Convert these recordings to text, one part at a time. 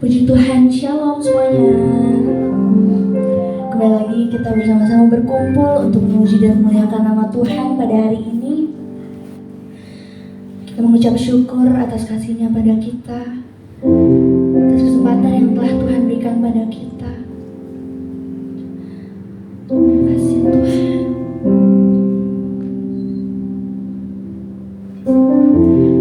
Puji Tuhan, Shalom semuanya. Kembali lagi kita bersama-sama berkumpul untuk memuji dan memuliakan nama Tuhan pada hari ini. Kita mengucap syukur atas kasih-Nya pada kita, atas kesempatan yang telah Tuhan berikan pada kita. Terima kasih Tuhan.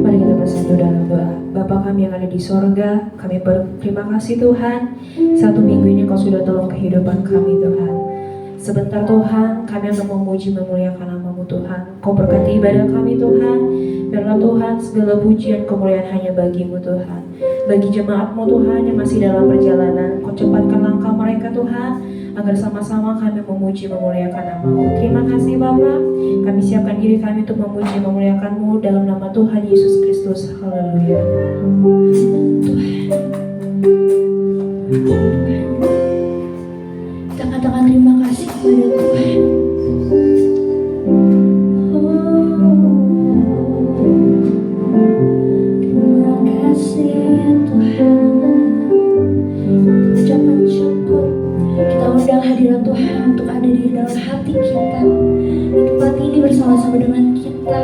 Mari kita bersatu dalam doa. Bapa kami yang ada di sorga, kami berterima kasih Tuhan, satu minggu ini Kau sudah tolong kehidupan kami Tuhan. Sebentar Tuhan, kami akan memuji memuliakan nama-Mu Tuhan. Kau berkati ibadah kami Tuhan. Biarlah Tuhan segala pujian kemuliaan hanya bagi-Mu Tuhan. Bagi jemaat-Mu Tuhan yang masih dalam perjalanan, Kau cepatkan langkah mereka Tuhan, agar sama-sama kami memuji memuliakan nama-Mu. Terima kasih Bapa. Kami siapkan diri kami untuk memuji memuliakan-Mu dalam nama Tuhan Yesus Kristus. Haleluya. Kita katakan terima kasih kepada Tuhan. Terima kasih Tuhan. Ucapan syukur. Kita undang hadirat Tuhan untuk ada di dalam hati kita, di tempat ini bersama-sama dengan kita.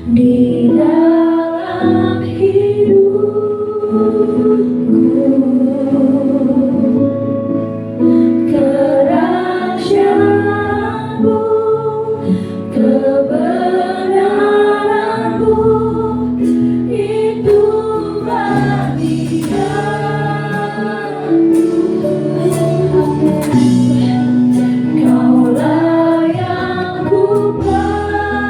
di dalam hidupku. Kerahasiaanmu, kebenaranmu, itu bagianku. Kaulah yang ku percaya.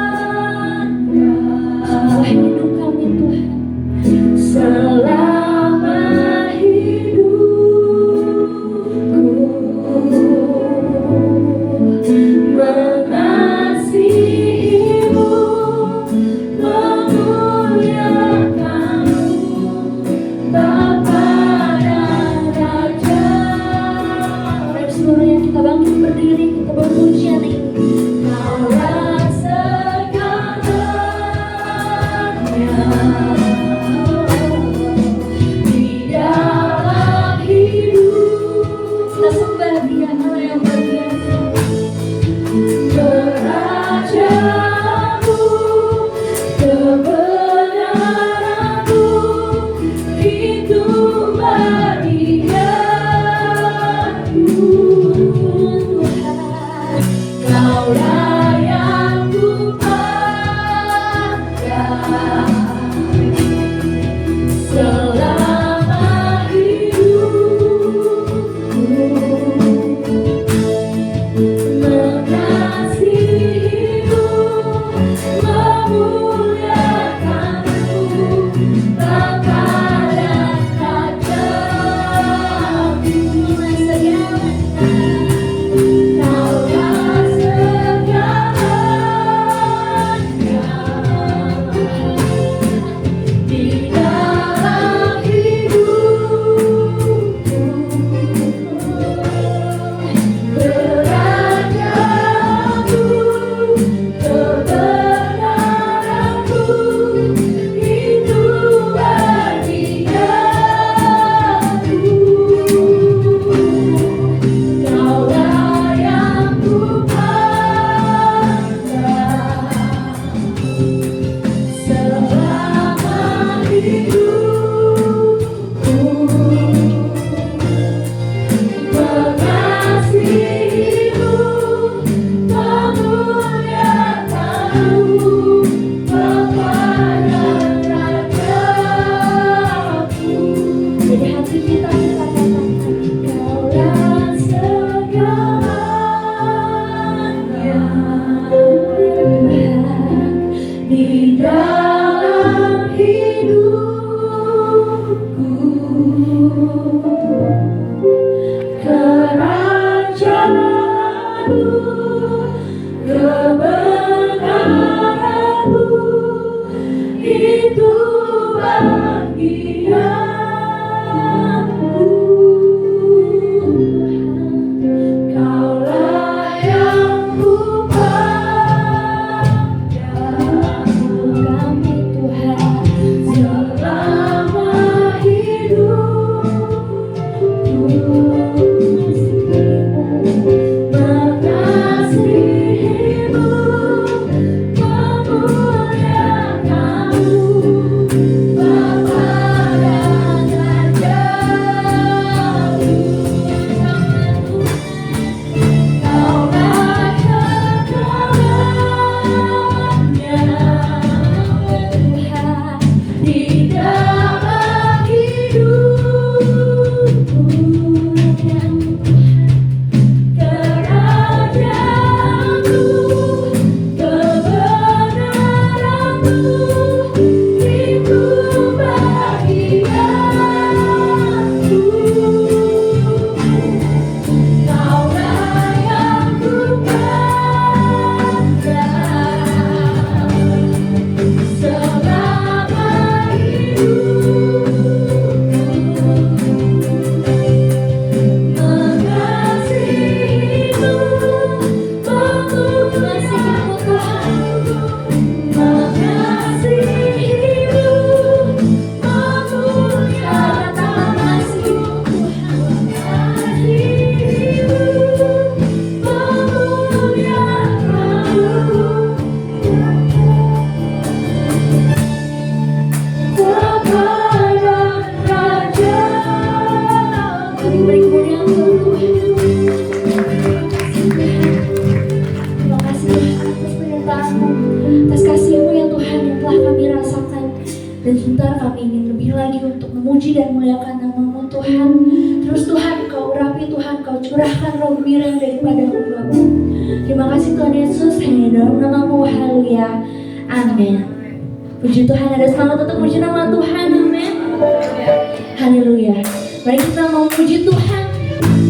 memuji dan muliakan nama-Mu Tuhan. Terus Tuhan Kau urapi, Tuhan Kau curahkan roh gembira yang daripada hamba-Mu. Terima kasih Tuhan Yesus, hanya dalam nama-Mu, haleluya, amin. Puji Tuhan, ada semangat untuk puji nama Tuhan, amin. Haleluya. Mari kita mau puji Tuhan,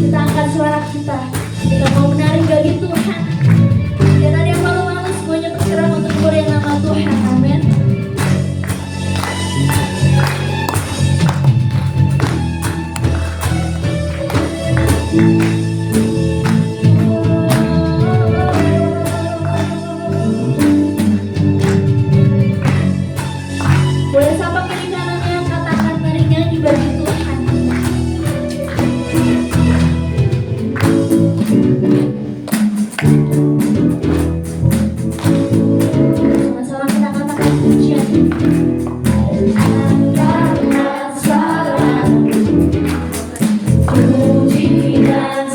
kita angkat suara kita mau menarik bagi Tuhan. Dan ada yang malu-malu, semuanya bergerak untuk memuliakan nama Tuhan, amin. Boleh sapa kiri kanannya, katakan mari nyanyi bagi Tuhan. Sama-sama kita katakan pujian. Angkatlah suara, puji dan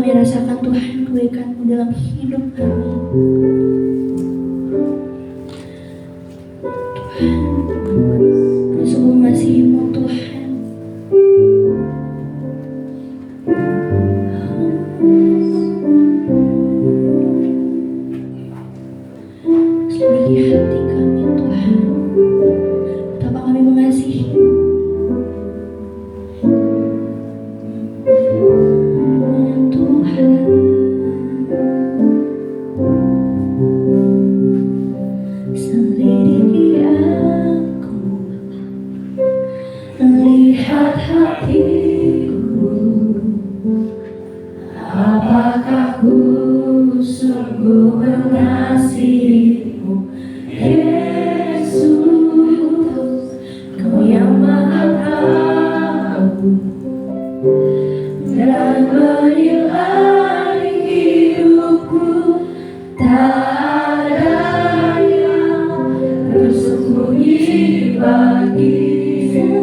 kami rasakan Tuhan kebaikan-Mu dalam hidup kami. Tuhan, kami sungguh mengasihi-Mu Tuhan. Selidiki hati kami Tuhan, betapa kami mengasihi-Mu. Selidiki aku, lihat hatiku, apakah ku sungguh mengasihi-Mu, Yesus, Kau yang Maha Tahu dan menilai hidupku. Tak ada yang tersembunyi bagimu.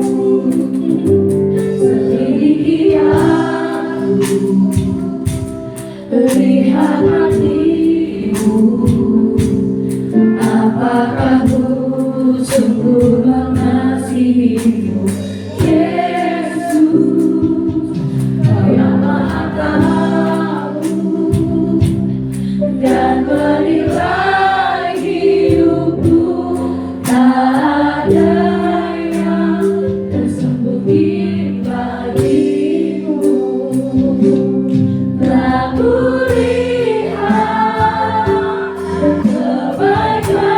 Selidiki aku, lihat hatimu, apakah ku sungguh mengasihi-Mu, Yesus, Kau yang Maha Tahu dan menilai hidupku. Tak ada yang tersembunyi bagimu. Telah kulihat kebaikan-Mu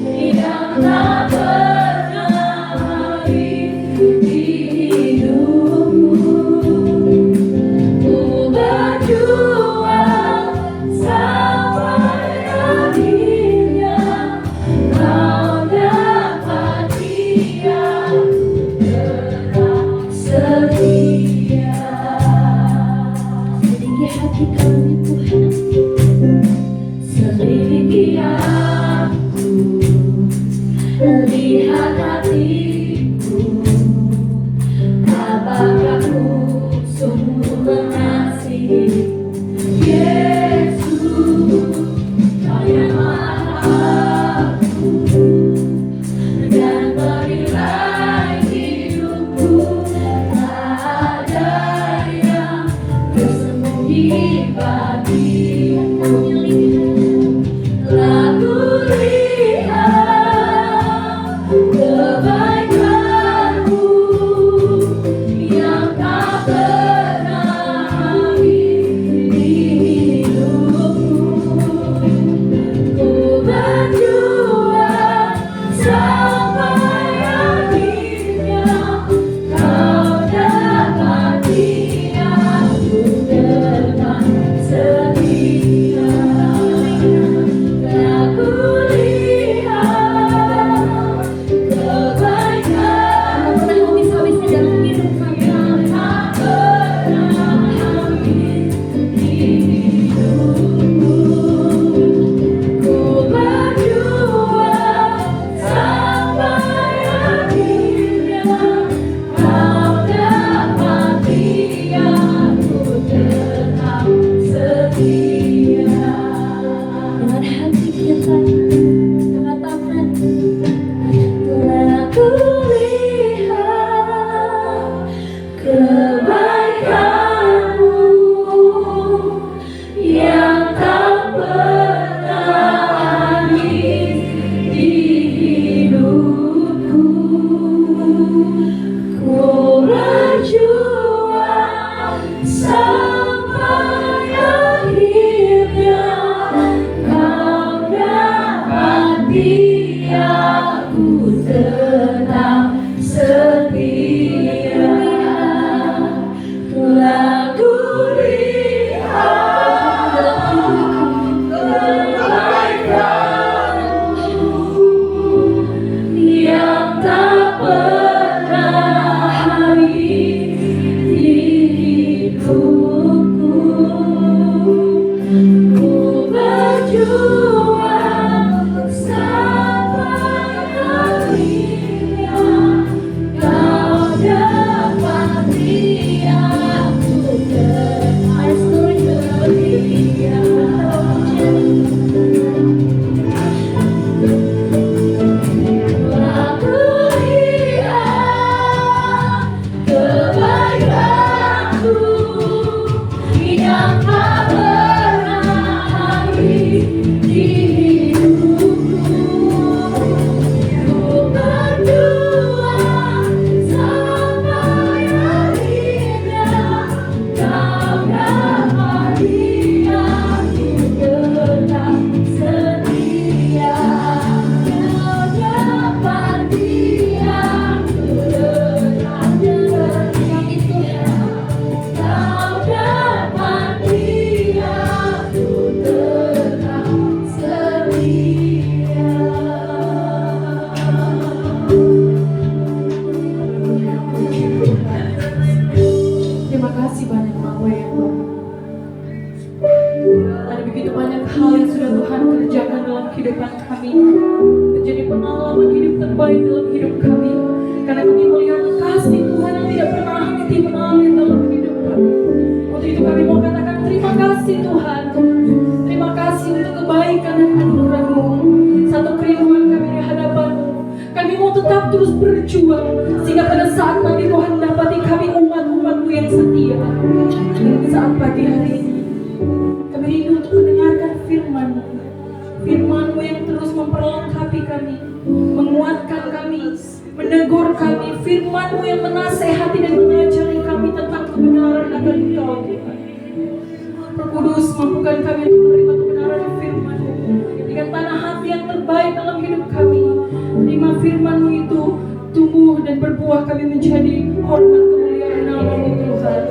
yang tak pernah habis di hidupku. Ku berjuang sampai akhirnya, Kau dapati aku tetap setia. Selidiki hati kami Tuhan, selidiki aku, lihat hatiku, apakah ku sungguh mengasihi, Yesus, Kau yang Maha Tahu dan menilai hidupku. Tak ada yang tersembunyi bagimu. Telah kulihat kebaikan-Mu yang tak pernah habis di hidupku. Ku berjuang sampai akhirnya, Kau dapati aku tetap setia. hal yang sudah Tuhan kerjakan dalam kehidupan kami menjadi pengalaman hidup terbaik dalam hidup kami. Karena kami melihat kasih Tuhan yang tidak pernah henti mengalir dalam hidup kami. Untuk itu kami mau katakan terima kasih Tuhan. Terima kasih untuk kebaikan dan anugerah-Mu. Satu kerinduan kami di hadapan-Mu. Kami mau tetap terus berjuang sehingga pada saat nanti Tuhan mendapati kami umat-umat-Mu yang setia. Saat pagi hari ini kami rindu untuk mendengarkan firman-Mu. Firman-Mu yang terus memperlengkapi kami, menguatkan kami, menegur kami. Firman-Mu yang menasehati dan mengajari kami tentang kebenaran akan Engkau, Tuhan. Roh Kudus, mampukan kami untuk menerima kebenaran firman-Mu dengan tanah hati yang terbaik dalam hidup kami. Terima firman-Mu itu tumbuh dan berbuah, kami menjadi hormat kemuliaan nama-Mu, Tuhan.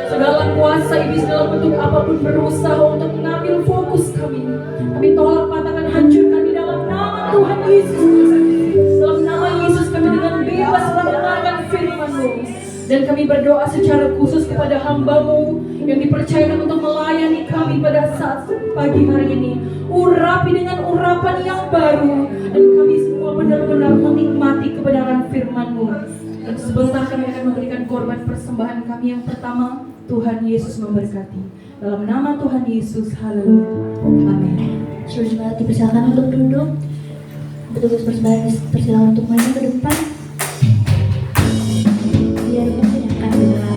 Segala kuasa iblis dalam bentuk apapun berusaha untuk mengambil fokus kami. Kami tolak, patahkan, hancurkan di dalam nama Tuhan Yesus. Dalam nama Yesus kami dengan bebas mendengarkan firman-Mu. Dan kami berdoa secara khusus kepada hamba-Mu yang dipercayakan untuk melayani kami pada saat pagi hari ini. Urapi dengan urapan yang baru, dan kami semua benar-benar menikmati kebenaran firman-Mu. Dan sebentar kami akan memberikan korban persembahan kami yang pertama. Tuhan Yesus memberkati. Dalam nama Tuhan Yesus, haleluya. Amin. Saudara jemaat dipersilakan untuk duduk. Petugas persembahan dipersilakan untuk maju ke depan. Biar kita akan berdoa.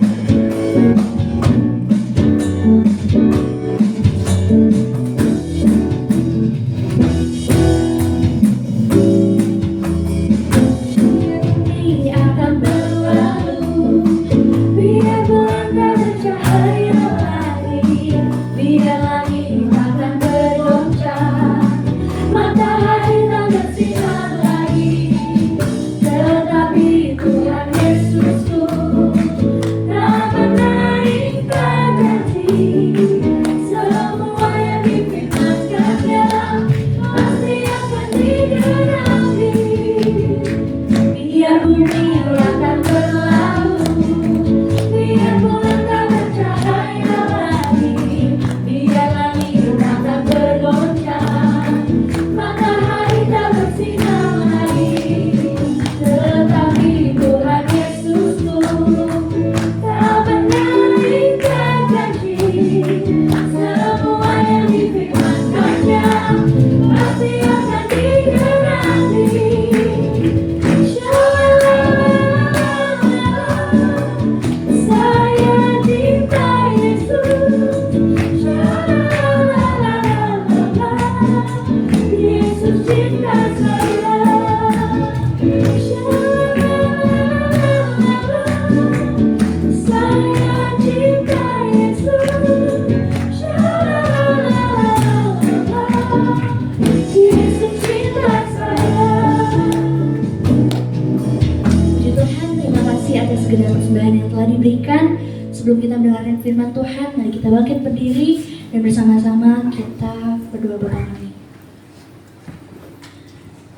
Sebelum kita mendengarkan firman Tuhan, mari kita bangkit berdiri dan bersama-sama kita berdoa Bapa Kami.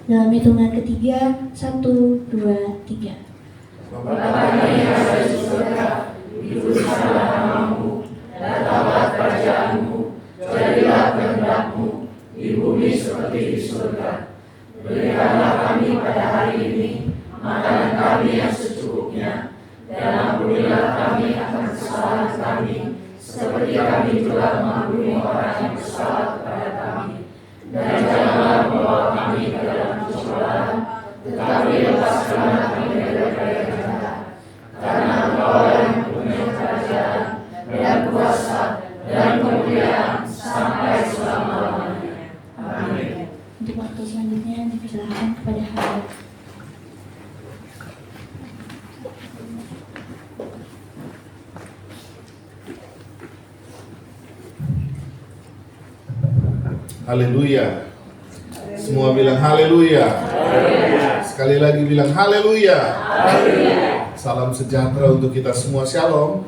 Dalam hitungan ketiga, 1, 2, 3. Bapa kami yang ada di surga, dikuduskanlah namamu, datanglah kerajaanmu, jadilah kehendak-Mu di bumi seperti di surga. Berikanlah kami pada hari ini makanan kami yang secukupnya, dan ampunilah kami akan kesalahan kami, seperti kami juga mengampuni orang yang bersalah kepada kami. Dan janganlah membawa kami ke dalam pencobaan, tetapi lepaskanlah kami dari yang jahat. Karena Engkau yang punya kerajaan dan kuasa dan kemuliaan sampai selama-lamanya. Amin. Untuk waktu selanjutnya dipersilakan kepada hamba. Haleluya. Semua bilang haleluya. Sekali lagi bilang haleluya. Salam sejahtera untuk kita semua. Shalom.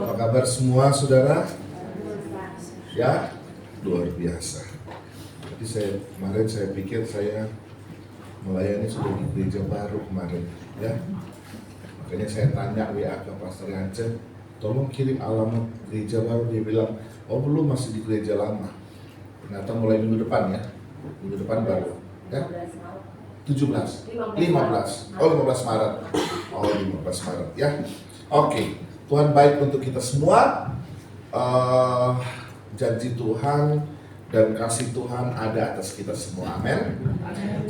Apa kabar semua saudara? Ya, luar biasa. Jadi kemarin saya pikir saya melayani sudah di gereja baru kemarin, ya. Makanya saya tanya WA ke Pastor Yance, tolong kirim alamat gereja baru. Dia bilang, oh belum, masih di gereja lama. Ternyata mulai minggu depan ya. Minggu depan baru. Ya? 17, 15. Oh 15 Maret. Oh 15 Maret ya. Oke. Tuhan baik untuk kita semua. Janji Tuhan dan kasih Tuhan ada atas kita semua. Amin.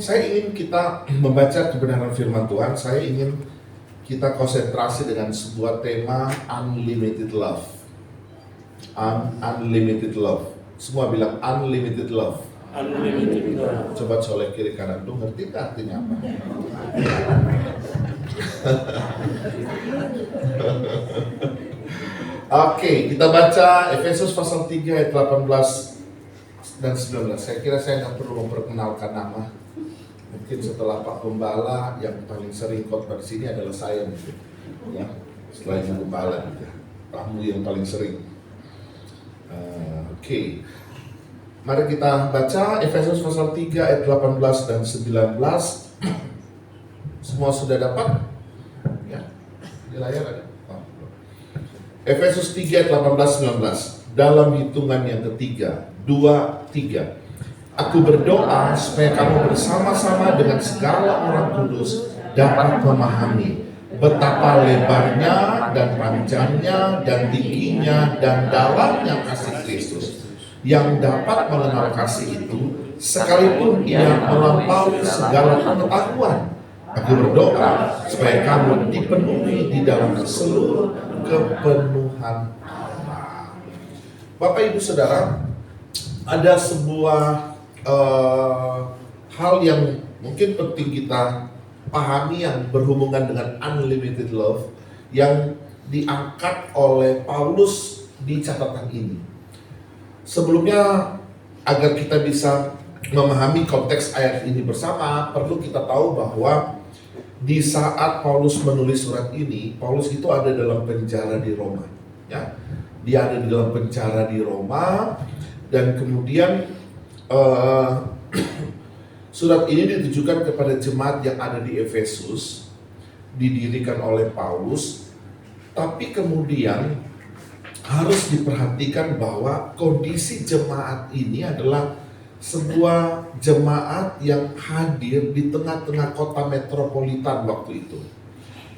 Saya ingin kita membaca kebenaran firman Tuhan. Saya ingin kita konsentrasi dengan sebuah tema unlimited love. Unlimited love. Semua bilang unlimited love. Unlimited love. Coba colek kiri kanan, lu ngerti gak artinya apa? Oke, kita baca Efesus pasal 3 ayat 18 dan 19. Saya kira saya nggak perlu memperkenalkan nama. Mungkin setelah Pak Gembala yang paling sering khotbah di sini adalah saya mungkin. Ya, setelah Ibu Gembala juga. Tamu yang paling sering. Oke. Mari kita baca Efesus pasal 3 ayat 18 dan 19. Semua sudah dapat? Ya. Di layar ada. Efesus 3 ayat 18-19. Dalam hitungan yang ketiga, 2, 3. Aku berdoa supaya kamu bersama-sama dengan segala orang kudus dapat memahami betapa lebarnya dan panjangnya dan tingginya dan dalamnya kasih Kristus, yang dapat mengenal kasih itu sekalipun ia melampaui segala pengetahuan. Aku berdoa supaya kamu dipenuhi di dalam seluruh kepenuhan Allah. Bapak Ibu Saudara, ada sebuah hal yang mungkin penting kita pahami yang berhubungan dengan unlimited love yang diangkat oleh Paulus di catatan ini. Sebelumnya, agar kita bisa memahami konteks ayat ini bersama, perlu kita tahu bahwa di saat Paulus menulis surat ini, Paulus itu ada dalam penjara di Roma. Ya, dia ada di dalam penjara di Roma, dan kemudian surat ini ditujukan kepada jemaat yang ada di Efesus, didirikan oleh Paulus, tapi kemudian harus diperhatikan bahwa kondisi jemaat ini adalah sebuah jemaat yang hadir di tengah-tengah kota metropolitan waktu itu.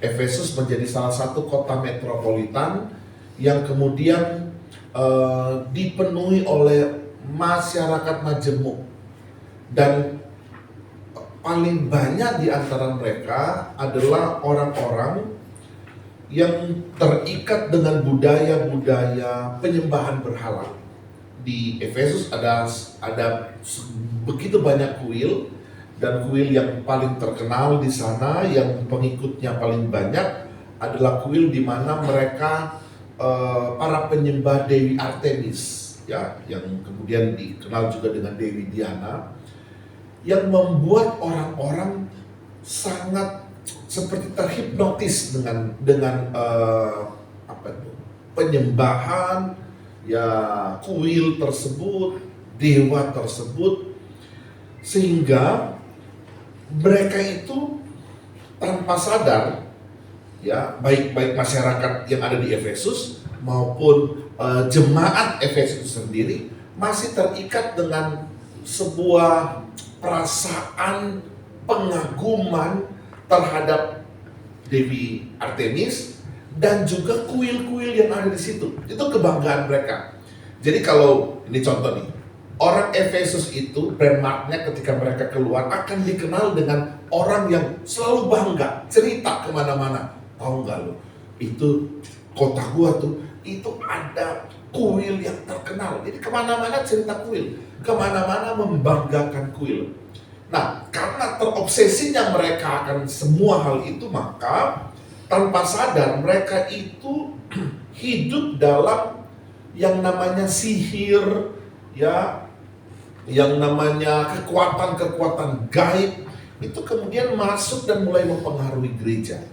Efesus menjadi salah satu kota metropolitan yang kemudian dipenuhi oleh masyarakat majemuk, dan paling banyak di antara mereka adalah orang-orang yang terikat dengan budaya-budaya penyembahan berhala. Di Efesus ada begitu banyak kuil, dan kuil yang paling terkenal di sana yang pengikutnya paling banyak adalah kuil di mana mereka para penyembah Dewi Artemis, ya, yang kemudian dikenal juga dengan Dewi Diana, yang membuat orang-orang sangat seperti terhipnotis dengan penyembahan ya kuil tersebut, dewa tersebut, sehingga mereka itu tanpa sadar, ya, baik masyarakat yang ada di Efesus maupun jemaat Efesus sendiri masih terikat dengan sebuah perasaan pengaguman terhadap Dewi Artemis dan juga kuil-kuil yang ada di situ. Itu kebanggaan mereka. Jadi kalau ini contoh nih, orang Efesus itu brandmarknya ketika mereka keluar akan dikenal dengan orang yang selalu bangga, cerita kemana-mana. Tahu nggak lo? Itu kota gua tuh, itu ada kuil yang terkenal. Jadi kemana-mana cerita kuil, kemana-mana membanggakan kuil. Nah, karena terobsesinya mereka akan semua hal itu, maka tanpa sadar mereka itu hidup dalam yang namanya sihir, ya, yang namanya kekuatan-kekuatan gaib, itu kemudian masuk dan mulai mempengaruhi gereja.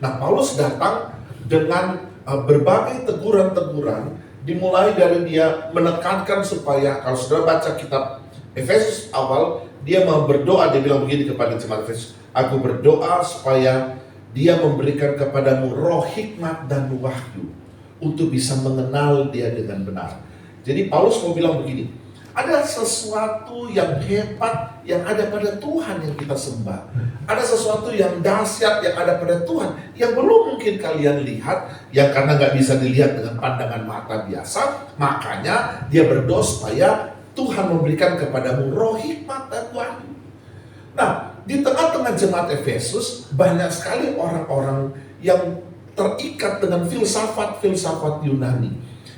Nah, Paulus datang dengan berbagai teguran-teguran, dimulai dari dia menekankan supaya, kalau saudara baca kitab Efesus awal, dia mau berdoa, dia bilang begini kepada jemaat Efesus, aku berdoa supaya dia memberikan kepadamu roh hikmat dan wahyu untuk bisa mengenal dia dengan benar. Jadi Paulus mau bilang begini, Ada sesuatu yang hebat yang ada pada Tuhan yang kita sembah. Ada sesuatu yang dahsyat yang ada pada Tuhan yang belum mungkin kalian lihat, yang karena nggak bisa dilihat dengan pandangan mata biasa, makanya dia berdoa supaya Tuhan memberikan kepadamu roh hikmat dan wahyu. Nah, di tengah-tengah jemaat Efesus banyak sekali orang-orang yang terikat dengan filsafat-filsafat Yunani,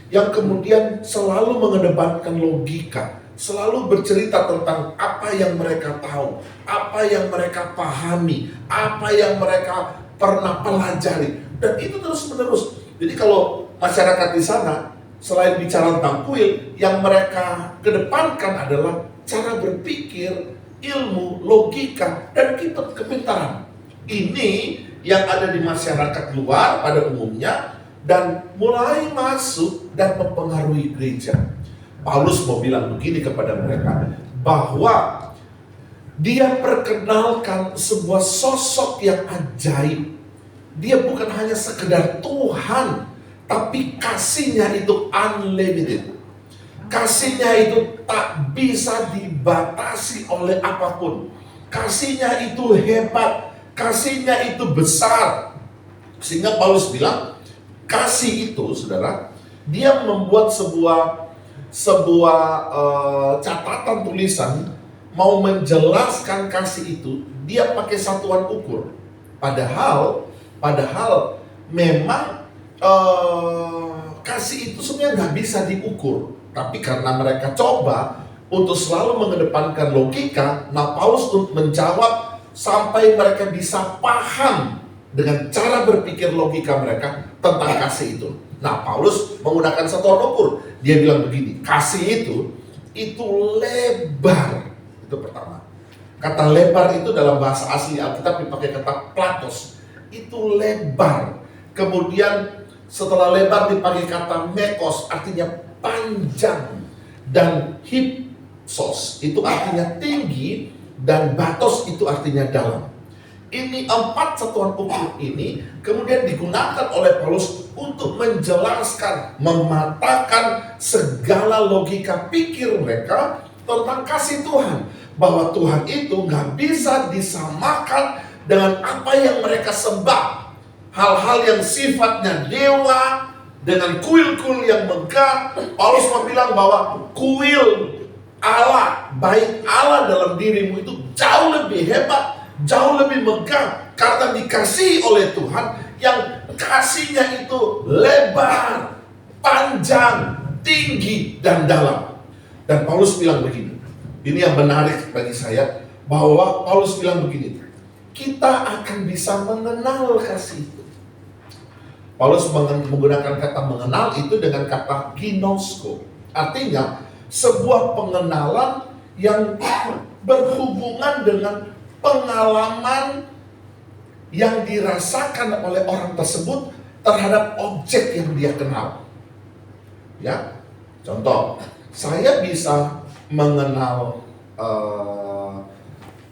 yang kemudian selalu mengedepankan logika, selalu bercerita tentang apa yang mereka tahu, apa yang mereka pahami, apa yang mereka pernah pelajari, dan itu terus-menerus. Jadi kalau masyarakat di sana selain bicara tentang kuil, yang mereka kedepankan adalah cara berpikir, ilmu, logika, dan kitab kepintaran. Ini yang ada di masyarakat luar pada umumnya, dan mulai masuk dan mempengaruhi gereja. Paulus mau bilang begini kepada mereka, bahwa dia perkenalkan sebuah sosok yang ajaib. Dia bukan hanya sekedar Tuhan, tapi kasihnya itu unlimited. Kasihnya itu tak bisa dibatasi oleh apapun. Kasihnya itu hebat, kasihnya itu besar. Sehingga Paulus bilang, kasih itu, saudara, dia membuat sebuah catatan tulisan, mau menjelaskan kasih itu, dia pakai satuan ukur. Padahal memang kasih itu sebenarnya nggak bisa diukur. Tapi karena mereka coba untuk selalu mengedepankan logika, nah Paulus menjawab sampai mereka bisa paham dengan cara berpikir logika mereka tentang kasih itu. Nah, Paulus menggunakan satuan ukur. Dia bilang begini, kasih itu lebar. Itu pertama. Kata lebar itu dalam bahasa asli Alkitab dipakai kata platos. Itu lebar. Kemudian setelah lebar dipakai kata mekos, artinya panjang. Dan hipsos itu artinya tinggi, dan batos itu artinya dalam. Ini 4 satuan ukur ini kemudian digunakan oleh Paulus untuk menjelaskan, mematahkan segala logika pikir mereka tentang kasih Tuhan. Bahwa Tuhan itu nggak bisa disamakan dengan apa yang mereka sembah. Hal-hal yang sifatnya dewa, dengan kuil-kuil yang megah. Paulus mau bilang bahwa kuil Allah, baik Allah dalam dirimu itu jauh lebih hebat, jauh lebih megah, karena dikasihi oleh Tuhan, yang kasihnya itu lebar, panjang, tinggi, dan dalam. Dan Paulus bilang begini, ini yang menarik bagi saya, bahwa Paulus bilang begini, kita akan bisa mengenal kasih itu. Paulus menggunakan kata mengenal itu dengan kata ginosko, artinya sebuah pengenalan yang berhubungan dengan pengalaman yang dirasakan oleh orang tersebut terhadap objek yang dia kenal. Ya, contoh, saya bisa mengenal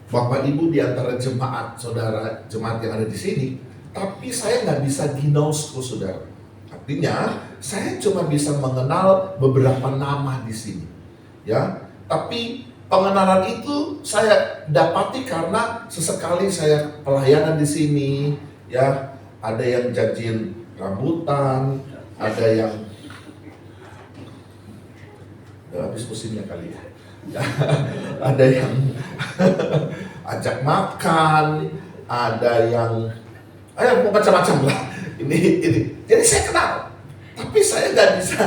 Bapak Ibu di antara jemaat, saudara jemaat yang ada di sini, tapi saya nggak bisa ginosko, saudara. Artinya, saya cuma bisa mengenal beberapa nama di sini, ya. Tapi pengenalan itu saya dapati karena sesekali saya pelayanan di sini, ya. Ada yang janjiin rambutan, ada yang habis musimnya kali ya. Ada yang ajak makan, ada yang macam-macam lah. Ini. Jadi saya kenal, tapi saya nggak bisa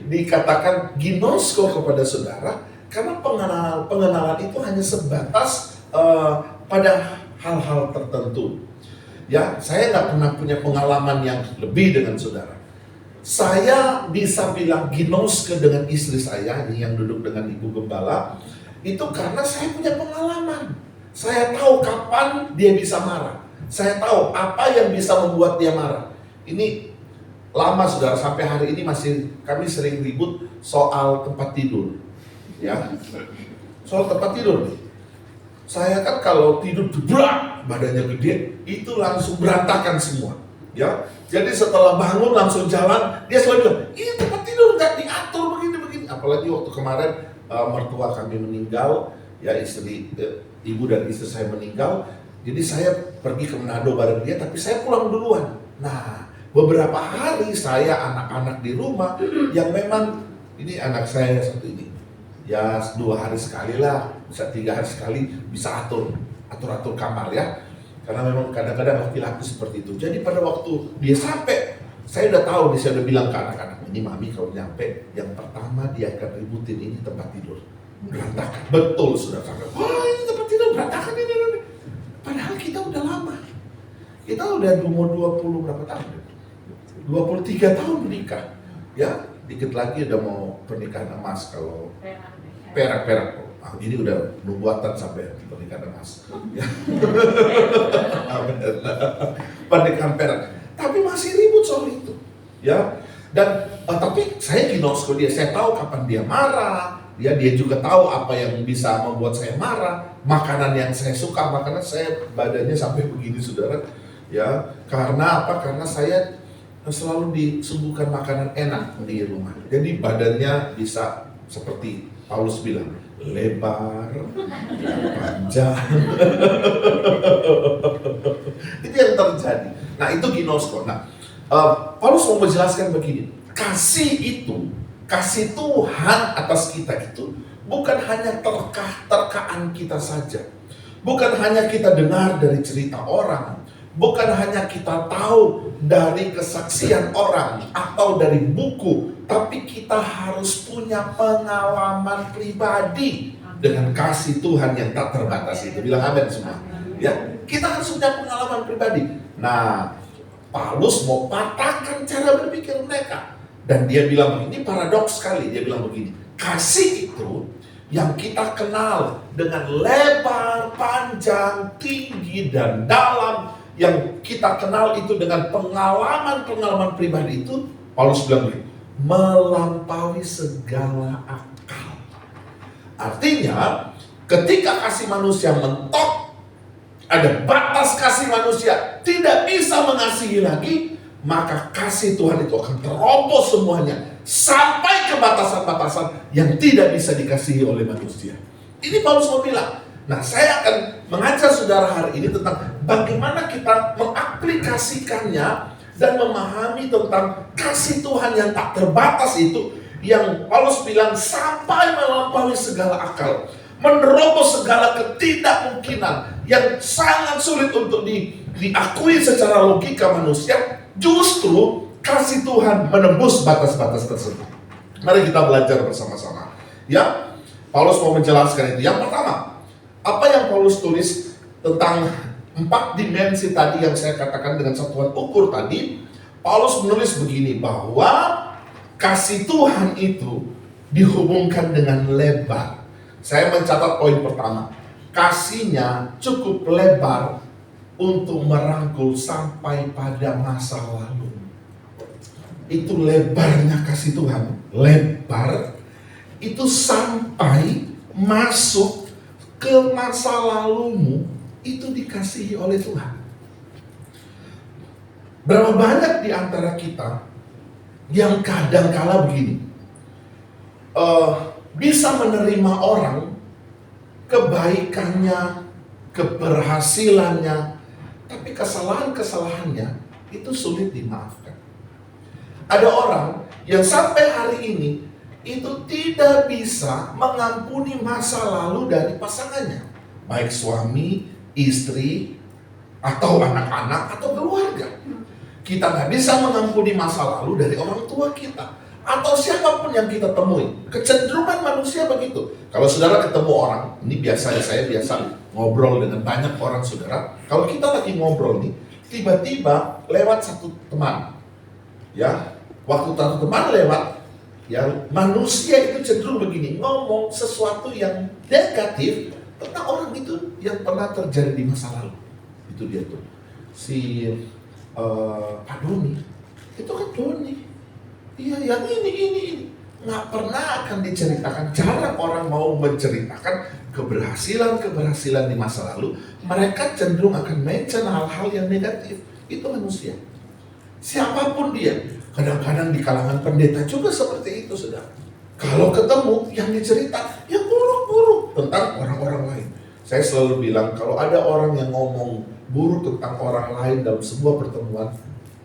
dikatakan ginosko kepada saudara, karena pengenalan itu hanya sebatas pada hal-hal tertentu. Ya, saya nggak pernah punya pengalaman yang lebih dengan saudara. Saya bisa bilang ginoske dengan istri saya ini yang duduk dengan ibu gembala, itu karena saya punya pengalaman. Saya tahu kapan dia bisa marah. Saya tahu apa yang bisa membuat dia marah. Ini lama, saudara, sampai hari ini masih kami sering ribut soal tempat tidur. Ya, soal tempat tidur. Saya kan kalau tidur gebrak, badannya gede, itu langsung berantakan semua. Ya, jadi setelah bangun langsung jalan, dia selalu bilang, ini tempat tidur nggak diatur begini-begini. Apalagi waktu kemarin mertua kami meninggal, ya ibu dan istri saya meninggal. Jadi saya pergi ke Manado bareng dia, tapi saya pulang duluan. Nah, beberapa hari saya anak-anak di rumah yang memang ini anak saya satu ini, ya 2 hari sekali lah, bisa 3 hari sekali bisa atur kamar ya. Karena memang kadang-kadang laki-laki seperti itu. Jadi pada waktu dia sampai, saya udah tahu, saya udah bilang ke anak-anak, ini mami kalau nyampe, yang pertama dia akan ributin ini tempat tidur. Berantakan, betul sudah sampai. Wah, ini tempat tidur berantakan ini. Padahal kita udah lama. Kita udah umur 20 berapa tahun? 23 tahun menikah. Ya, dikit lagi udah mau pernikahan emas kalau perak. Ini udah nubuatan sampai pernikahan emas. Ya. Pernikahan perak. Tapi masih ribut soal itu. Ya. Dan tapi saya ginos ke dia, saya tahu kapan dia marah. Dia juga tahu apa yang bisa membuat saya marah. Makanan yang saya suka, makanan saya badannya sampai begini saudara. Ya, karena apa? Karena saya selalu disuguhkan makanan enak di rumah. Jadi badannya bisa seperti Paulus bilang, lebar, panjang. Itu yang terjadi. Nah, itu ginosko. Nah, Paulus mau menjelaskan begini, kasih Tuhan atas kita itu bukan hanya terkaan kita saja, bukan hanya kita dengar dari cerita orang, bukan hanya kita tahu dari kesaksian orang atau dari buku, tapi kita harus punya pengalaman pribadi dengan kasih Tuhan yang tak terbatas itu. Bilang amin semua. Ya, kita harus punya pengalaman pribadi. Nah, Paulus mau patahkan cara berpikir mereka. Dan dia bilang, ini paradoks sekali, dia bilang begini, kasih itu yang kita kenal dengan lebar, panjang, tinggi, dan dalam, yang kita kenal itu dengan pengalaman pribadi itu, Paulus bilang begini, melampaui segala akal. Artinya, ketika kasih manusia mentok, ada batas kasih manusia, tidak bisa mengasihi lagi, maka kasih Tuhan itu akan terobos semuanya sampai ke batasan-batasan yang tidak bisa dikasihi oleh manusia. Ini Paulus mau bilang. Nah, saya akan mengajar saudara hari ini tentang bagaimana kita mengaplikasikannya dan memahami tentang kasih Tuhan yang tak terbatas itu, yang Paulus bilang sampai melampaui segala akal, menerobos segala ketidakmungkinan yang sangat sulit untuk diakui secara logika manusia. Justru kasih Tuhan menembus batas-batas tersebut. Mari kita belajar bersama-sama. Ya, Paulus mau menjelaskan itu. Yang pertama, apa yang Paulus tulis tentang 4 dimensi tadi yang saya katakan dengan satuan ukur tadi. Paulus menulis begini, bahwa kasih Tuhan itu dihubungkan dengan lebar. Saya mencatat poin pertama. Kasihnya cukup lebar untuk merangkul sampai pada masa lalu. Itu lebarnya kasih Tuhan. Lebar itu sampai masuk ke masa lalumu, itu dikasihi oleh Tuhan. Berapa banyak di antara kita yang kadang-kala begini, bisa menerima orang, kebaikannya, keberhasilannya, tapi kesalahan-kesalahannya itu sulit dimaafkan. Ada orang yang sampai hari ini itu tidak bisa mengampuni masa lalu dari pasangannya, baik suami, istri, atau anak-anak, atau keluarga. Kita nggak bisa mengampuni masa lalu dari orang tua kita, atau siapapun yang kita temui. Kecenderungan manusia begitu. Kalau saudara ketemu orang, ini biasanya saya biasa ngobrol dengan banyak orang saudara. Kalau kita lagi ngobrol nih, tiba-tiba lewat satu teman, ya, waktu satu teman lewat, ya, manusia itu cenderung begini, ngomong sesuatu yang negatif tentang orang itu yang pernah terjadi di masa lalu. Itu dia tuh, si Pak Doni, itu kan Doni, iya, yang ini nggak pernah akan diceritakan. Jarang orang mau menceritakan keberhasilan di masa lalu. Mereka cenderung akan mention hal-hal yang negatif. Itu manusia, siapapun dia. Kadang-kadang di kalangan pendeta juga seperti itu, saudara. Kalau ketemu yang dicerita yang buruk-buruk tentang orang-orang lain. Saya selalu bilang kalau ada orang yang ngomong buruk tentang orang lain dalam sebuah pertemuan,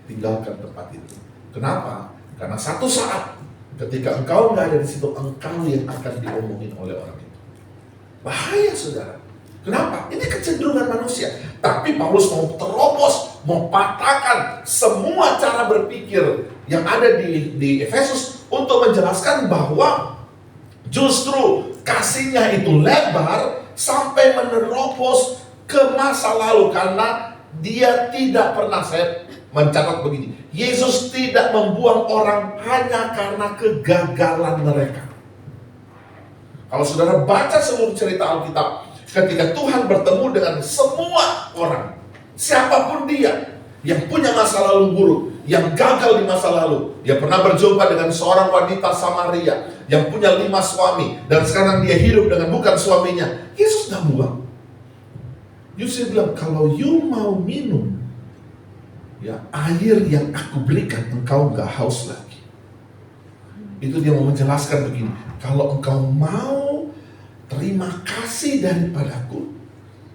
tinggalkan tempat itu. Kenapa? Karena satu saat ketika engkau nggak ada di situ, engkau yang akan diomongin oleh orang itu. Bahaya, saudara. Kenapa? Ini kecenderungan manusia. Tapi Paulus mau terobos, mau patahkan semua cara berpikir yang ada di Efesus untuk menjelaskan bahwa justru kasihnya itu lebar sampai menerobos ke masa lalu. Karena dia tidak pernah, saya mencatat begini, Yesus tidak membuang orang hanya karena kegagalan mereka. Kalau saudara baca seluruh cerita Alkitab, ketika Tuhan bertemu dengan semua orang, siapapun dia, yang punya masa lalu buruk, yang gagal di masa lalu. Dia pernah berjumpa dengan seorang wanita Samaria yang punya 5 suami, dan sekarang dia hidup dengan bukan suaminya. Yesus gak buang. Yesus bilang, kalau you mau minum ya air yang aku berikan, engkau gak haus lagi. Itu dia mau menjelaskan begini, kalau engkau mau terima kasih daripadaku,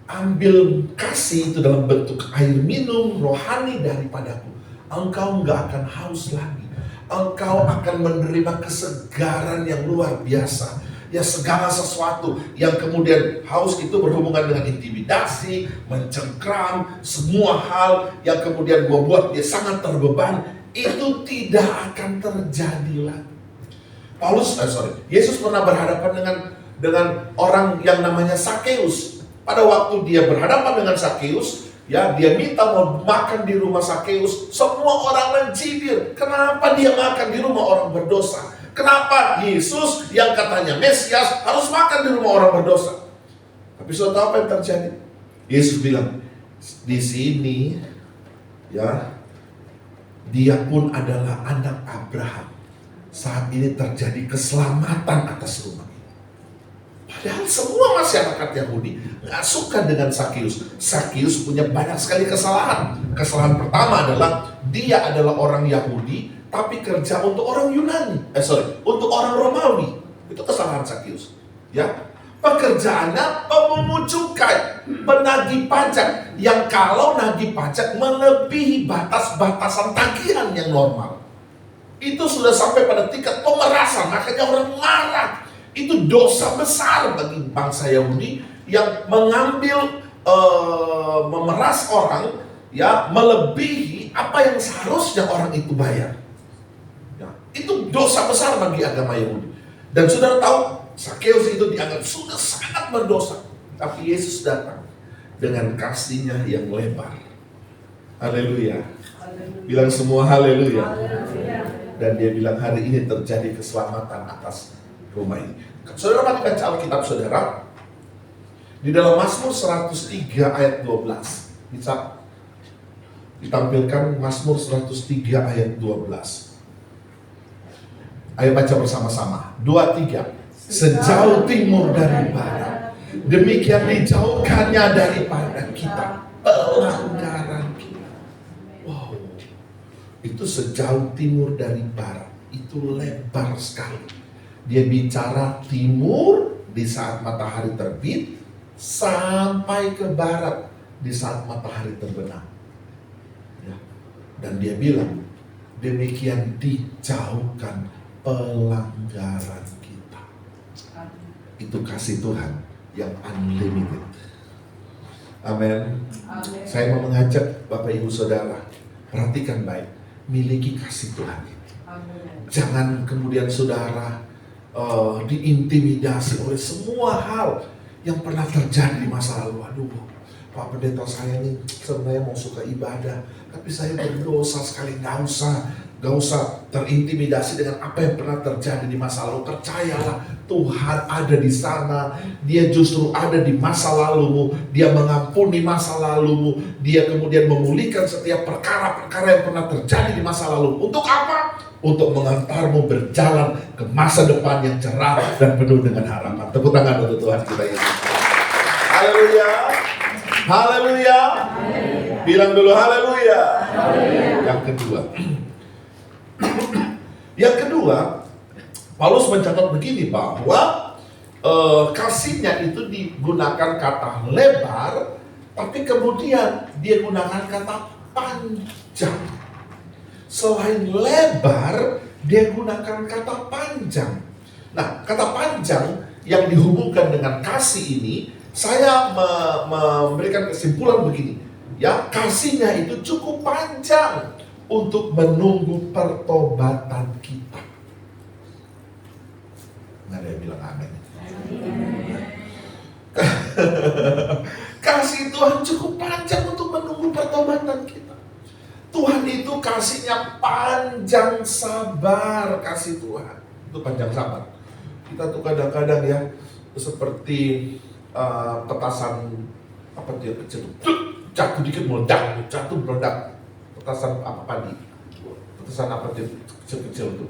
ambil kasih itu dalam bentuk air minum rohani daripadaku, engkau gak akan haus lagi. Engkau akan menerima kesegaran yang luar biasa. Ya, segala sesuatu yang kemudian haus itu berhubungan dengan intimidasi, mencengkram, semua hal yang kemudian membuat dia sangat terbeban, itu tidak akan terjadi lagi. Yesus pernah berhadapan dengan orang yang namanya Sakeus. Pada waktu dia berhadapan dengan Sakeus, ya, dia minta mau makan di rumah Sakeus. Semua orang mencibir, kenapa dia makan di rumah orang berdosa? Kenapa Yesus yang katanya Mesias harus makan di rumah orang berdosa? Tapi sudah tahu apa yang terjadi? Yesus bilang, di sini ya, dia pun adalah anak Abraham. Saat ini terjadi keselamatan atas rumah ini. Padahal semua masyarakat Yahudi gak suka dengan Sakeus. Sakeus punya banyak sekali kesalahan. Kesalahan pertama adalah dia adalah orang Yahudi tapi kerja untuk orang untuk orang Romawi. Itu kesalahan Sakeus. Ya, pekerjaannya pemungut cukai, penagih pajak, yang kalau nagih pajak melebihi batas-batasan tagihan yang normal. Itu sudah sampai pada tingkat pemerasan, makanya orang marah. Itu dosa besar bagi bangsa Yahudi yang mengambil memeras orang, ya, melebihi apa yang seharusnya orang itu bayar. Itu dosa besar bagi agama Yahudi. Dan saudara tahu, Sakeus itu dianggap sudah sangat berdosa. Tapi Yesus datang dengan kasihnya yang lebar. Haleluya. Bilang semua haleluya. Dan dia bilang hari ini terjadi keselamatan atas rumah ini. Saudara mari baca Alkitab saudara. Di dalam Mazmur 103 ayat 12. Bisa ditampilkan Mazmur 103 ayat 12. Ayo baca bersama-sama. 2, 3. Sejauh timur dari barat, demikian dijauhkannya daripada kita pelanggaran kita. Wow. Itu sejauh timur dari barat. Itu lebar sekali. Dia bicara timur di saat matahari terbit sampai ke barat di saat matahari terbenam. Ya. Dan dia bilang, demikian dijauhkan pelanggaran kita. Itu kasih Tuhan yang unlimited. Amin. Saya mau mengajak Bapak Ibu Saudara, perhatikan baik, miliki kasih Tuhan ini. Jangan kemudian saudara diintimidasi oleh semua hal yang pernah terjadi di masa lalu. Aduh, Pak Pendeta saya ini sebenarnya mau suka ibadah, tapi saya berdosa sekali. Gak usah terintimidasi dengan apa yang pernah terjadi di masa lalu. Percayalah, Tuhan ada di sana. Dia justru ada di masa lalumu. Dia mengampuni masa lalumu. Dia kemudian memulihkan setiap perkara-perkara yang pernah terjadi di masa lalu. Untuk apa? Untuk mengantarmu berjalan ke masa depan yang cerah dan penuh dengan harapan. Tepuk tangan untuk Tuhan kita Yesus. Haleluya. Haleluya. Bilang dulu haleluya. Yang kedua, Paulus mencatat begini bahwa kasihnya itu digunakan kata lebar, tapi kemudian dia gunakan kata panjang. Selain lebar, dia gunakan kata panjang. Nah, kata panjang yang dihubungkan dengan kasih ini, saya memberikan kesimpulan begini, ya, kasihnya itu cukup panjang untuk menunggu pertobatan kita. Nggak ada yang bilang amin. Kasih Tuhan cukup panjang untuk menunggu pertobatan kita. Tuhan itu kasihnya panjang sabar, kasih Tuhan itu panjang sabar. Kita tuh kadang-kadang ya seperti petasan apa dia kecil, jatuh dikit meledak, jatuh meledak. Petasan apa padi, petasan apa dia kecil-kecil itu,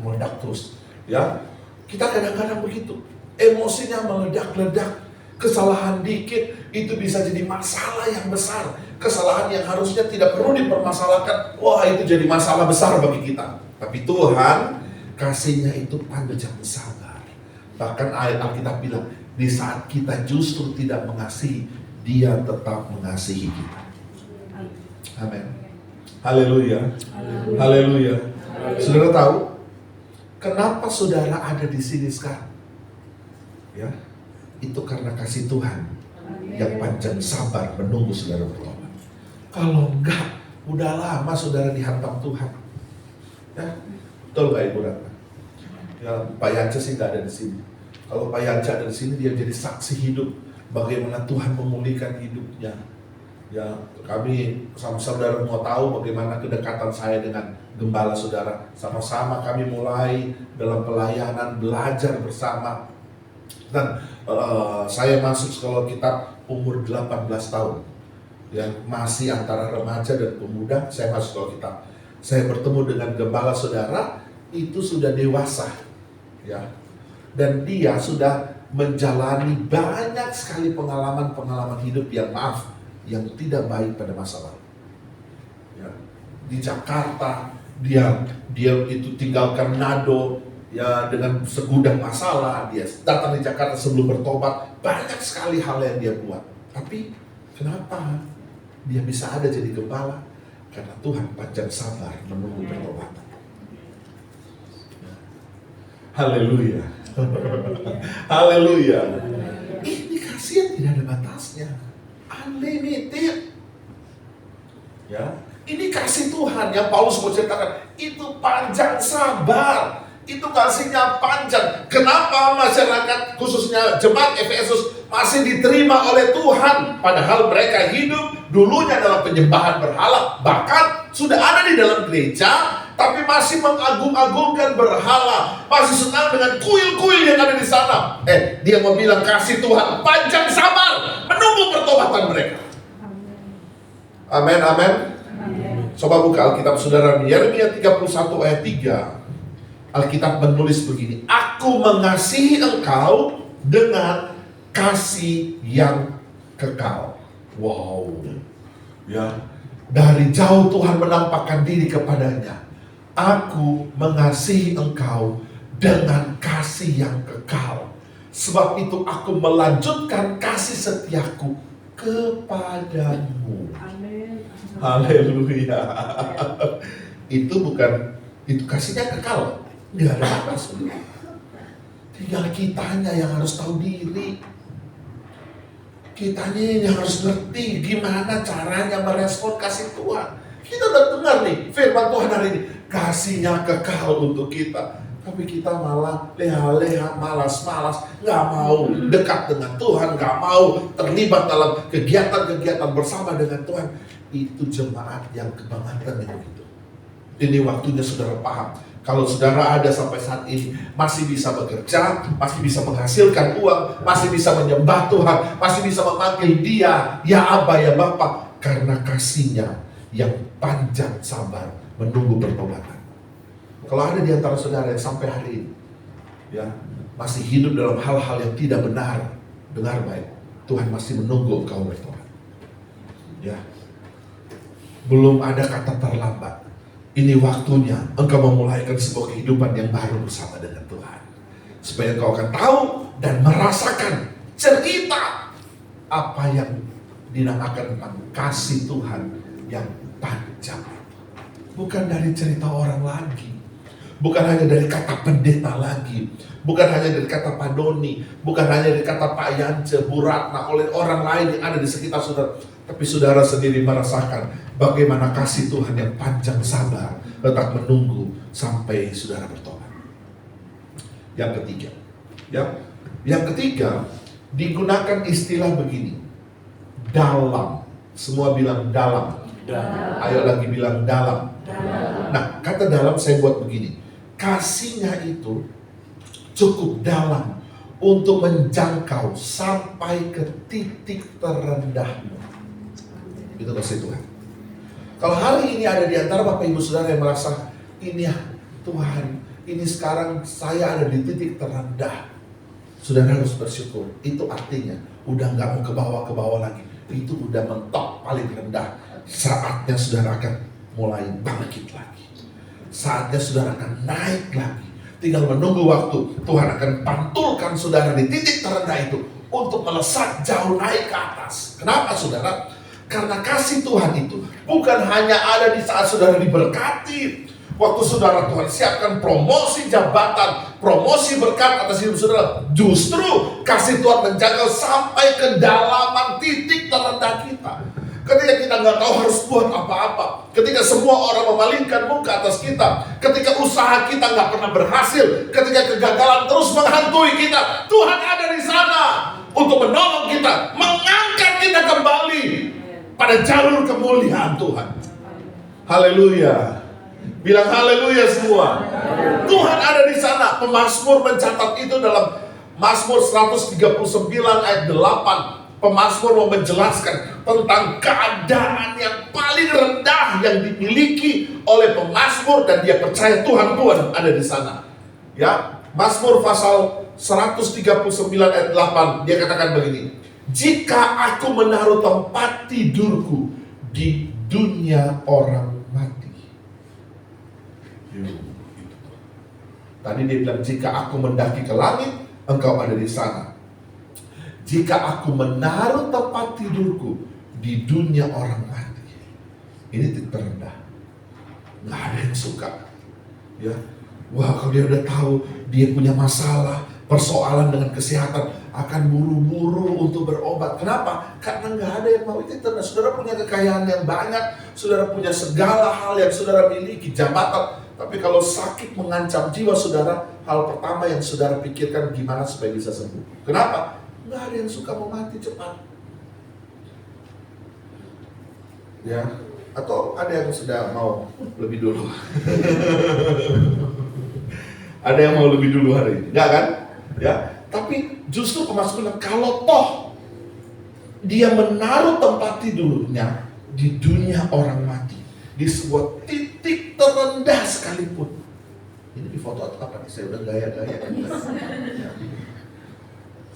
meledak terus. Ya, kita kadang-kadang begitu, emosinya meledak-ledak. Kesalahan dikit itu bisa jadi masalah yang besar. Kesalahan yang harusnya tidak perlu dipermasalahkan, wah itu jadi masalah besar bagi kita. Tapi Tuhan kasihnya itu panjang sabar. Bahkan ayat Alkitab bilang, di saat kita justru tidak mengasihi, Dia tetap mengasihi kita. Amin. Haleluya. Haleluya. Saudara tahu kenapa saudara ada di sini sekarang? Ya, itu karena kasih Tuhan yang panjang sabar menunggu saudara bertobat. Kalau enggak, udah lama saudara dihantam Tuhan. Ya, betul nggak Ibu Ratna? Ya, Pak Yanca sih nggak ada di sini. Kalau Pak Yanca ada di sini, dia jadi saksi hidup bagaimana Tuhan memulihkan hidupnya. Ya, kami sama saudara mau tahu bagaimana kedekatan saya dengan gembala saudara. Sama-sama kami mulai dalam pelayanan, belajar bersama. Dan saya masuk sekolah kitab umur 18 tahun. Ya, masih antara remaja dan pemuda, saya masuk sekolah kitab. Saya bertemu dengan gembala saudara, itu sudah dewasa. Ya. Dan dia sudah menjalani banyak sekali pengalaman-pengalaman hidup yang yang tidak baik pada masa lalu. Ya. Di Jakarta, dia itu tinggalkan Manado, ya, dengan segudang masalah. Dia datang di Jakarta sebelum bertobat, banyak sekali hal yang dia buat. Tapi kenapa dia bisa ada jadi gembala? Karena Tuhan panjang sabar menunggu pertobatan. Haleluya. Haleluya. Ini kasih yang tidak ada batasnya, unlimited. Ya, ini kasih Tuhan yang Paulus mau ceritakan, itu panjang sabar. Itu kasihnya panjang. Kenapa masyarakat khususnya jemaat Efesus masih diterima oleh Tuhan, padahal mereka hidup dulunya dalam penyembahan berhala, bahkan sudah ada di dalam gereja, tapi masih mengagung-agungkan berhala, masih senang dengan kuil-kuil yang ada di sana. Dia mau bilang kasih Tuhan panjang sabar menunggu pertobatan mereka. Amin, amin. Coba buka Alkitab saudara, Yeremia 31 ayat 3. Alkitab menulis begini, aku mengasihi engkau dengan kasih yang kekal. Wow. Ya, dari jauh Tuhan menampakkan diri kepadanya. Aku mengasihi engkau dengan kasih yang kekal. Sebab itu aku melanjutkan kasih setiaku kepadamu. Amin. Haleluya. Itu kasihnya kekal. Nggak ada batas. Tinggal kitanya yang harus tahu diri. Kitanya yang harus ngerti gimana caranya merespon kasih Tuhan. Kita udah dengar nih firman Tuhan hari ini, kasihnya kekal untuk kita. Tapi kita malah leha-leha, malas-malas, gak mau dekat dengan Tuhan, gak mau terlibat dalam kegiatan-kegiatan bersama dengan Tuhan. Itu jemaat yang kebangetan begitu. Ini waktunya saudara paham. Kalau saudara ada sampai saat ini, masih bisa bekerja, masih bisa menghasilkan uang, masih bisa menyembah Tuhan, masih bisa memanggil Dia, ya Aba, ya Bapa, karena kasihnya yang panjang sabar menunggu pertobatan. Kalau ada di antara saudara yang sampai hari ini, ya, masih hidup dalam hal-hal yang tidak benar, dengar baik, Tuhan masih menunggu engkau bertobat. Ya, belum ada kata terlambat. ini waktunya engkau memulaikan sebuah kehidupan yang baru bersama dengan Tuhan. Supaya engkau akan tahu dan merasakan cerita apa yang dinamakan tentang kasih Tuhan yang panjang. Bukan dari cerita orang lagi, bukan hanya dari kata pendeta lagi, bukan hanya dari kata Pak Doni, bukan hanya dari kata Pak Yance, Bu Ratna, oleh orang lain yang ada di sekitar saudara. Tapi saudara sendiri merasakan bagaimana kasih Tuhan yang panjang sabar tetap menunggu sampai saudara bertobat. Yang ketiga, yang ketiga digunakan istilah begini, dalam. Semua bilang dalam. Ayo lagi bilang dalam. Nah, kata dalam saya buat begini, kasihnya itu cukup dalam untuk menjangkau sampai ke titik terendahmu. Itu kasih Tuhan. Kalau hari ini ada di antara Bapak Ibu Saudara yang merasa, ini ya Tuhan, ini sekarang saya ada di titik terendah, saudara harus bersyukur. Itu artinya udah gak mau ke bawah lagi. Itu udah mentok paling rendah. Saatnya saudara akan mulai bangkit lagi. Saatnya saudara akan naik lagi. Tinggal menunggu waktu. Tuhan akan pantulkan saudara di titik terendah itu untuk melesat jauh naik ke atas. Kenapa saudara? Karena kasih Tuhan itu bukan hanya ada di saat saudara diberkati. Waktu saudara Tuhan siapkan promosi jabatan, promosi berkat atas hidup saudara. Justru kasih Tuhan menjaga sampai kedalaman titik terendah kita. Ketika kita nggak tahu harus buat apa-apa, ketika semua orang memalingkan muka atas kita, ketika usaha kita nggak pernah berhasil, ketika kegagalan terus menghantui kita, Tuhan ada di sana untuk menolong kita, mengangkat kita kembali pada jalur kemuliaan Tuhan. Haleluya. Bilang haleluya semua. Tuhan ada di sana. Pemazmur mencatat itu dalam Mazmur 139 ayat 8. Pemazmur mau menjelaskan tentang keadaan yang paling rendah yang dimiliki oleh pemazmur, dan dia percaya Tuhan ada di sana. Ya, Mazmur pasal 139 ayat 8, dia katakan begini. Jika aku menaruh tempat tidurku di dunia orang mati. Tadi dia bilang, jika aku mendaki ke langit, engkau ada di sana. Jika aku menaruh tempat tidurku di dunia orang mati. Ini titik terendah. Nggak ada yang suka. Ya, wah, kalau dia udah tahu dia punya masalah, persoalan dengan kesehatan, akan buru-buru untuk berobat. Kenapa? Karena nggak ada yang mau itu. Nah, saudara punya kekayaan yang banyak, saudara punya segala hal yang saudara miliki, jabatan. Tapi kalau sakit mengancam jiwa saudara, hal pertama yang saudara pikirkan gimana supaya bisa sembuh. Kenapa? Nggak ada yang suka mau mati cepat. Ya, atau ada yang sudah mau lebih dulu. Ada yang mau lebih dulu hari ini, nggak kan? Ya, tapi justru pemazmur bilang, kalau toh dia menaruh tempat tidurnya di dunia orang mati, di sebuah titik terendah sekalipun. Ini di foto atau apa nih? Saya udah gaya-gaya kan?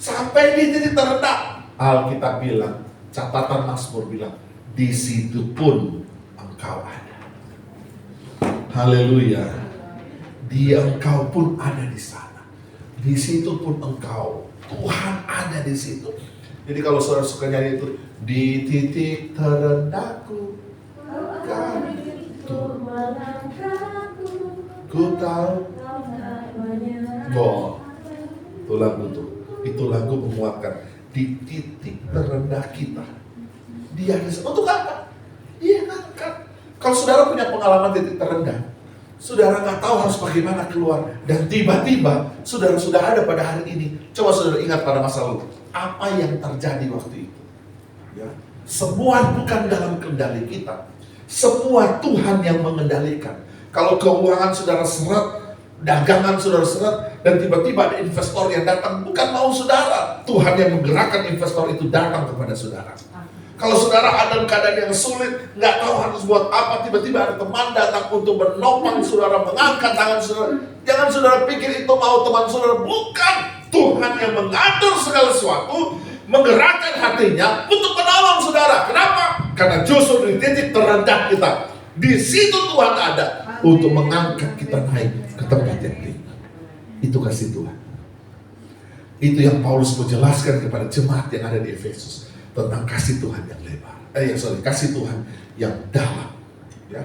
Sampai di titik terendah, Alkitab bilang, catatan Mazmur bilang, di situ pun engkau ada. Haleluya. Dia engkau pun ada di sana. Di situ pun engkau, Tuhan ada di situ. Jadi kalau saudara suka nyanyi itu, di titik terendahku, ku tahu. Oh, itu lagu tuh. Itu lagu menguatkan. Di titik terendah kita, dia ada. Untuk apa? Dia ngangkat. Kalau saudara punya pengalaman titik terendah, saudara nggak tahu harus bagaimana keluar, dan tiba-tiba saudara sudah ada pada hari ini. Coba saudara ingat pada masa lalu, apa yang terjadi waktu itu? Ya, semua bukan dalam kendali kita. Semua Tuhan yang mengendalikan. Kalau keuangan saudara seret, dagangan saudara seret, dan tiba-tiba ada investor yang datang, bukan mau saudara. Tuhan yang menggerakkan investor itu datang kepada saudara. Kalau saudara ada keadaan yang sulit, nggak tahu harus buat apa, tiba-tiba ada teman datang untuk menopang saudara, mengangkat tangan saudara. Jangan saudara pikir itu mau teman saudara, bukan. Tuhan yang mengatur segala sesuatu, menggerakkan hatinya untuk menolong saudara. Kenapa? Karena justru di titik terendah kita, di situ Tuhan ada. untuk mengangkat kita naik ke tempat yang tinggi. Itu kasih Tuhan. Itu yang Paulus mau jelaskan kepada jemaat yang ada di Efesus tentang kasih Tuhan yang lebar. Kasih Tuhan yang dalam. Ya.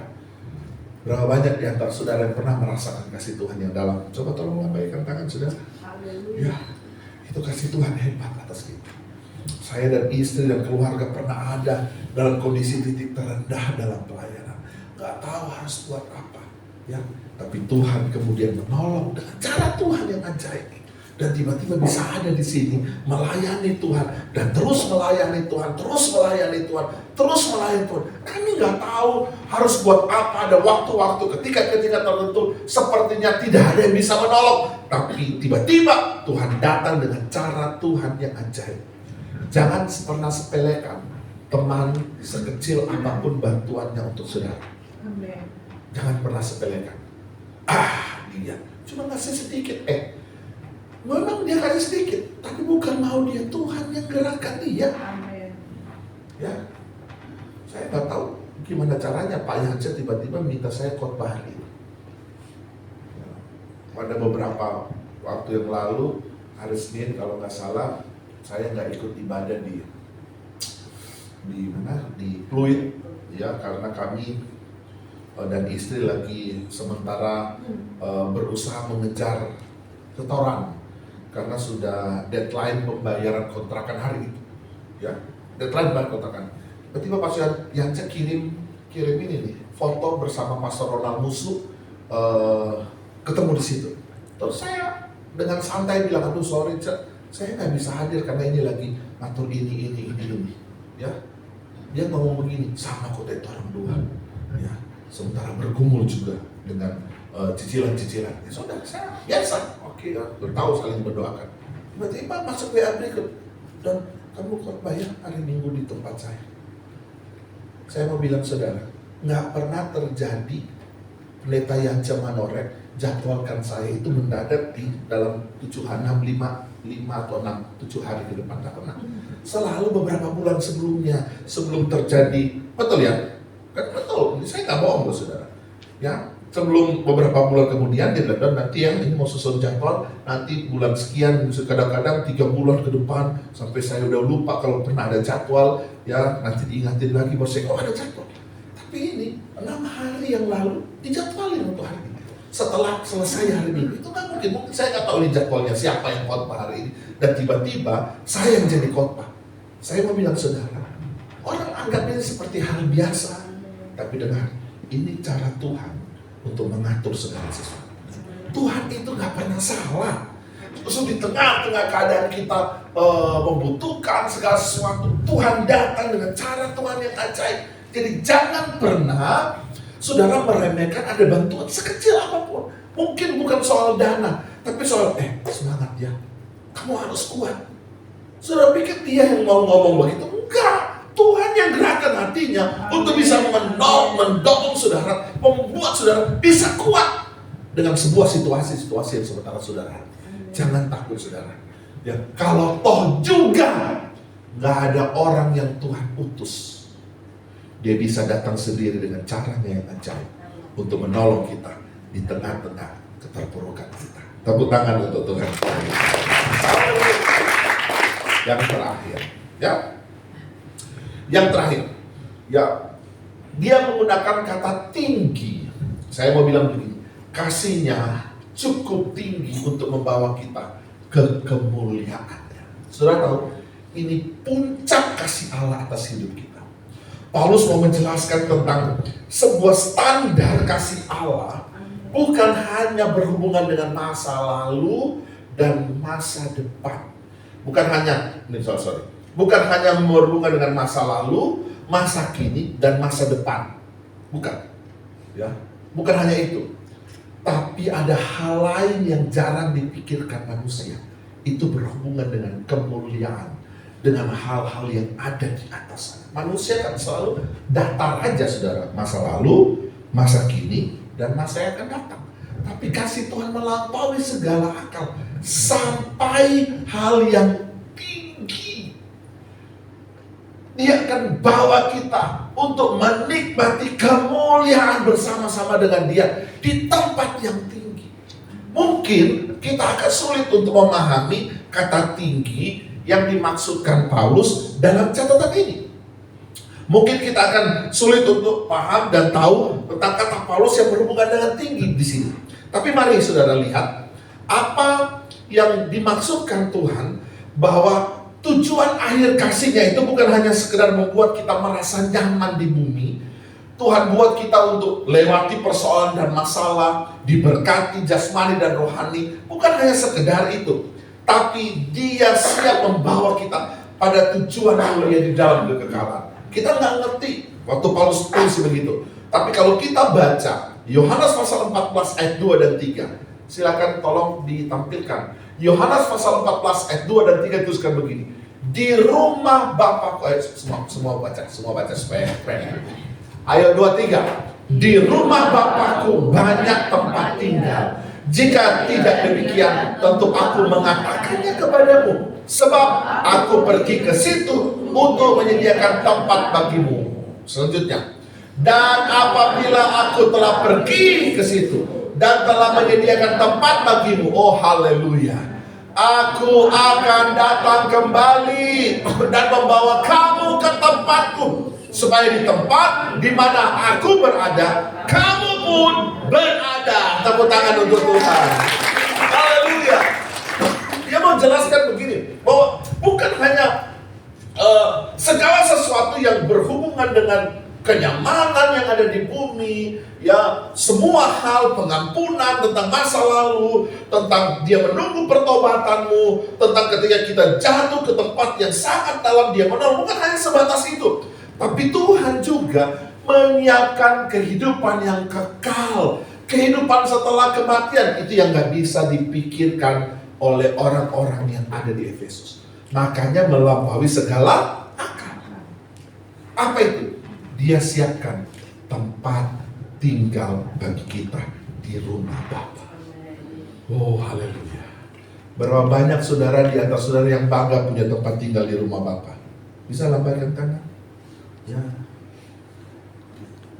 Berapa banyak di antara saudara yang pernah merasakan kasih Tuhan yang dalam? Coba tolong lambaikan tangan saudara. Ya, itu kasih Tuhan hebat atas kita. Saya dan istri dan keluarga pernah ada dalam kondisi titik terendah dalam pelayanan. Gak tahu harus buat apa. Ya, tapi Tuhan kemudian menolong dengan cara Tuhan yang ajaib. Dan tiba-tiba bisa ada di sini melayani Tuhan dan terus melayani Tuhan, terus melayani Tuhan, terus melayani Tuhan. Kami nggak tahu harus buat apa. Ada waktu-waktu ketika tertentu sepertinya tidak ada yang bisa menolong, tapi tiba-tiba Tuhan datang dengan cara Tuhan yang ajaib. Jangan pernah sepelekan teman sekecil apapun bantuannya untuk saudara. Jangan pernah sepelekan. Dia cuma ngasih sedikit. Memang dia kasih sedikit, tapi bukan mau dia, Tuhan yang gerakkan dia. Ya, saya nggak tahu gimana caranya Pak Yanca tiba-tiba minta saya khotbah hari ini. Pada beberapa waktu yang lalu, hari Senin kalau nggak salah, saya nggak ikut ibadah di Pluit, ya, karena kami dan istri lagi sementara berusaha mengejar setoran. Karena sudah deadline pembayaran kontrakan hari itu, ya, deadline pembayaran kontrakan. Tiba-tiba Pak Yanca kirim ini nih, foto bersama Pastor Ronald Musu ketemu di situ. Terus saya dengan santai bilang, aduh sorry Cak, saya nggak bisa hadir karena ini lagi ngatur ini, ya. Dia ngomong begini, sama kok itu orang dua, ya. Sementara bergumul juga dengan cicilan-cicilan. Ya saudara, saya biasa. Oke, ya, bertahu saling berdoakan. Tiba-tiba masuk WA berikut, dan kamu khotbah ya hari Minggu di tempat saya. Saya mau bilang saudara, nggak pernah terjadi Pendeta Yanca Manorek jadwalkan saya itu mendadak di dalam 7 hari ke depan, nggak pernah. Selalu beberapa bulan sebelumnya, sebelum terjadi, betul ya? Kan betul, saya nggak bohong loh saudara. Ya, sebelum beberapa bulan kemudian dia bilang, nanti yang ini mau susun jadwal, nanti bulan sekian, kadang-kadang 3 bulan ke depan, sampai saya udah lupa kalau pernah ada jadwal, ya nanti diingatin lagi bahwa saya ada jadwal. Tapi ini 6 hari yang lalu dijadwalin untuk hari ini. Setelah selesai hari Minggu, itu nggak mungkin saya nggak tahu ini jadwalnya siapa yang khotbah hari ini, dan tiba-tiba saya yang jadi khotbah. Saya mau bilang saudara, orang anggap ini seperti hal biasa, tapi dengar, ini cara Tuhan untuk mengatur segala sesuatu. Tuhan itu nggak pernah salah. Terus di tengah-tengah keadaan kita membutuhkan segala sesuatu, Tuhan datang dengan cara Tuhan yang ajaib. Jadi jangan pernah saudara meremehkan ada bantuan sekecil apapun. Mungkin bukan soal dana, tapi soal semangat ya, kamu harus kuat. Saudara pikir dia yang mau ngomong begitu? Enggak. Tuhan yang gerakkan hatinya untuk bisa mendorong saudara, membuat saudara bisa kuat dengan sebuah situasi-situasi yang sementara saudara. Jangan takut saudara. Ya, kalau toh juga nggak ada orang yang Tuhan utus, dia bisa datang sendiri dengan caranya yang ajaib untuk menolong kita di tengah-tengah keterpurukan kita. Tepuk tangan untuk Tuhan. Yang terakhir, ya. Yang terakhir, ya, dia menggunakan kata tinggi. Saya mau bilang begini, kasihnya cukup tinggi untuk membawa kita ke kemuliaannya. Saudara tahu, ini puncak kasih Allah atas hidup kita. Paulus mau menjelaskan tentang sebuah standar kasih Allah, bukan hanya berhubungan dengan masa lalu dan masa depan. Bukan hanya berhubungan dengan masa lalu, masa kini, dan masa depan. Bukan. Ya, bukan hanya itu. Tapi ada hal lain yang jarang dipikirkan manusia. Itu berhubungan dengan kemuliaan, dengan hal-hal yang ada di atas sana. Manusia kan selalu datar aja saudara. Masa lalu, masa kini, dan masa yang akan datang. Tapi kasih Tuhan melampaui segala akal. Sampai hal yang tinggi. Dia akan bawa kita untuk menikmati kemuliaan bersama-sama dengan Dia di tempat yang tinggi. Mungkin kita akan sulit untuk memahami kata tinggi yang dimaksudkan Paulus dalam catatan ini. Mungkin kita akan sulit untuk paham dan tahu tentang kata Paulus yang berhubungan dengan tinggi di sini. Tapi mari saudara lihat apa yang dimaksudkan Tuhan, bahwa tujuan akhir kasihnya itu bukan hanya sekedar membuat kita merasa nyaman di bumi. Tuhan buat kita untuk lewati persoalan dan masalah, diberkati jasmani dan rohani. Bukan hanya sekedar itu, tapi Dia siap membawa kita pada tujuan mulia di dalam kekekalan. Kita nggak ngerti waktu Paulus tulis begitu. Tapi kalau kita baca Yohanes pasal 14 ayat 2 dan 3, silakan tolong ditampilkan. Yohanes pasal 14 ayat 2 dan 3 tuliskan begini. Di rumah Bapakku, semua baca supaya keren. Ayo 2, 3. Di rumah Bapakku banyak tempat tinggal. Jika tidak demikian, tentu aku mengatakannya kepadamu. Sebab aku pergi ke situ untuk menyediakan tempat bagimu. Selanjutnya. Dan apabila aku telah pergi ke situ dan telah menyediakan tempat bagimu, oh haleluya, aku akan datang kembali dan membawa kamu ke tempatku, supaya di tempat di mana aku berada, kamu pun berada. Tepuk tangan untuk Tuhan. Haleluya. Dia mau jelaskan begini, bahwa bukan hanya segala sesuatu yang berhubungan dengan kenyamanan yang ada di bumi, ya, semua hal pengampunan tentang masa lalu, tentang Dia menunggu pertobatanmu, tentang ketika kita jatuh ke tempat yang sangat dalam Dia menolong, bukan hanya sebatas itu. Tapi Tuhan juga menyiapkan kehidupan yang kekal, kehidupan setelah kematian. Itu yang gak bisa dipikirkan oleh orang-orang yang ada di Efesus. Makanya melampaui segala akal. Apa itu? Dia siapkan tempat tinggal bagi kita di rumah Bapa. Oh haleluya. Berapa banyak saudara di antara saudara yang bangga punya tempat tinggal di rumah Bapa? Bisa lambaikan tangan? Ya.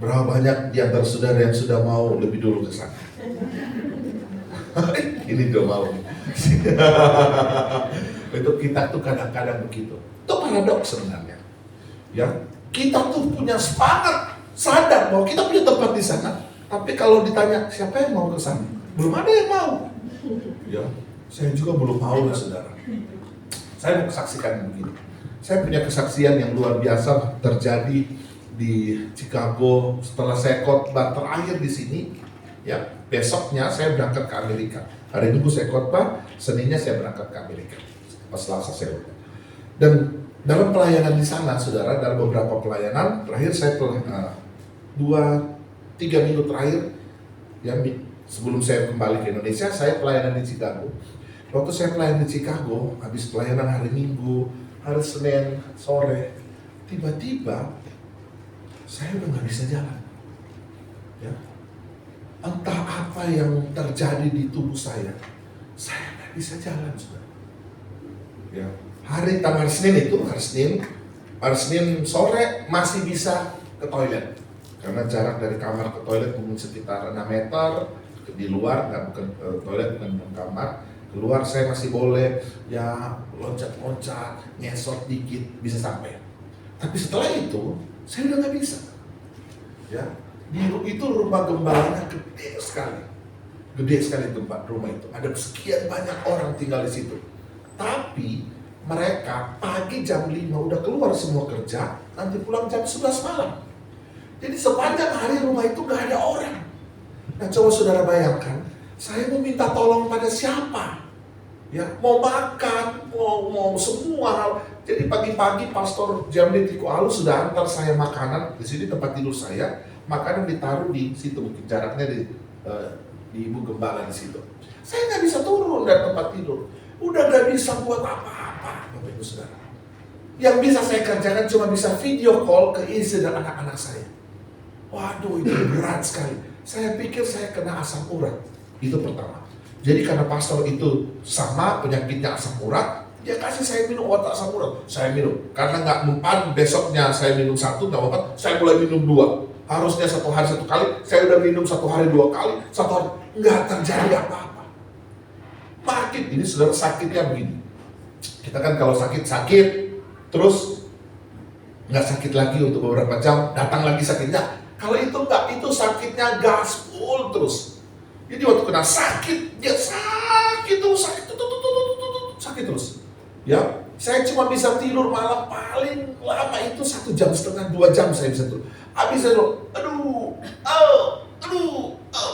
Berapa banyak di antara saudara yang sudah mau lebih dulu ke sana? Ini gak mau. Itu kita tuh kadang-kadang begitu. Itu paradoks sebenarnya. Ya. Kita tuh punya semangat, sadar bahwa kita punya tempat di sana. Tapi kalau ditanya siapa yang mau ke sana, belum ada yang mau. Ya, saya juga belum mau ya saudara. Saya mau kesaksikan begini. Saya punya kesaksian yang luar biasa terjadi di Chicago setelah saya khotbah terakhir di sini. Ya, besoknya saya berangkat ke Amerika. Hari Minggu saya khotbah, Seninnya saya berangkat ke Amerika. Pas Selasa saya khotbah. Dan dalam pelayanan di sana, saudara, dalam beberapa pelayanan terakhir saya telah 2-3 minggu terakhir, ya, sebelum saya kembali ke Indonesia, saya pelayanan di Chicago. Waktu saya pelayanan di Chicago, habis pelayanan hari Minggu, hari Senin sore, tiba-tiba saya udah nggak bisa jalan. Ya. Entah apa yang terjadi di tubuh saya nggak bisa jalan, saudara. Ya. Hari tanggal Senin itu, hari Senin sore masih bisa ke toilet. Karena jarak dari kamar ke toilet mungkin sekitar 6 meter, di luar, bukan toilet bukan kamar. Keluar saya masih boleh, ya, loncat-loncat, ngesot dikit, bisa sampai. Tapi setelah itu, saya udah nggak bisa. Ya, itu rumah gembalanya gede sekali tempat rumah itu. Ada sekian banyak orang tinggal di situ. Tapi mereka pagi jam 5 udah keluar semua kerja, nanti pulang jam 11 malam. Jadi sepanjang hari rumah itu gak ada orang. Nah coba saudara bayangkan, saya mau minta tolong pada siapa? Ya, mau makan, mau semua hal. Jadi pagi-pagi Pastor Jamli Tiko Alu sudah antar saya makanan. Di sini tempat tidur saya, makanan ditaruh di situ, mungkin jaraknya di ibu gembala di situ. Saya nggak bisa turun dari tempat tidur. Udah gak bisa buat apa-apa, Bapak Ibu Saudara. Yang bisa saya kerjakan cuma bisa video call ke istri dan anak-anak saya. Waduh, itu berat sekali. Saya pikir saya kena asam urat. Itu pertama. Jadi karena pastor itu sama penyakitnya asam urat, Dia kasih saya minum obat asam urat, saya minum. Karena nggak mempan, besoknya saya minum 1, nggak mempan, saya mulai minum 2. Harusnya 1 hari 1 kali, saya udah minum 1 hari 2 kali, 1 hari, nggak terjadi apa-apa. Makin ini saudara sakitnya begini. Kita kan kalau sakit, terus nggak sakit lagi untuk beberapa jam, datang lagi sakitnya. Kalau itu nggak, itu sakitnya gaspol terus. Jadi waktu kena sakit, dia sakit terus, sakit terus. Ya, saya cuma bisa tidur malam paling lama itu 1,5 jam, 2 jam saya bisa tidur. Habis saya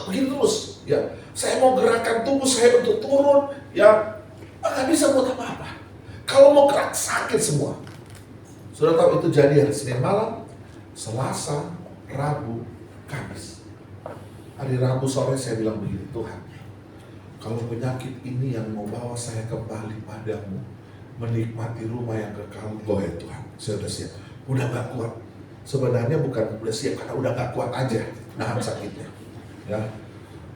begini terus. Ya, saya mau gerakan tubuh saya untuk turun, ya nggak bisa buat apa-apa. Kalau mau gerak sakit semua. Sudah tahu itu jadi hari Senin malam, Selasa, Rabu, Kamis. Hari Rabu sore saya bilang begini, Tuhan, kalau penyakit ini yang mau bawa saya kembali padamu, menikmati rumah yang kekal, ya Tuhan, saya udah siap. Udah gak kuat. Sebenarnya bukan udah siap, karena udah gak kuat aja nahan sakitnya. Ya,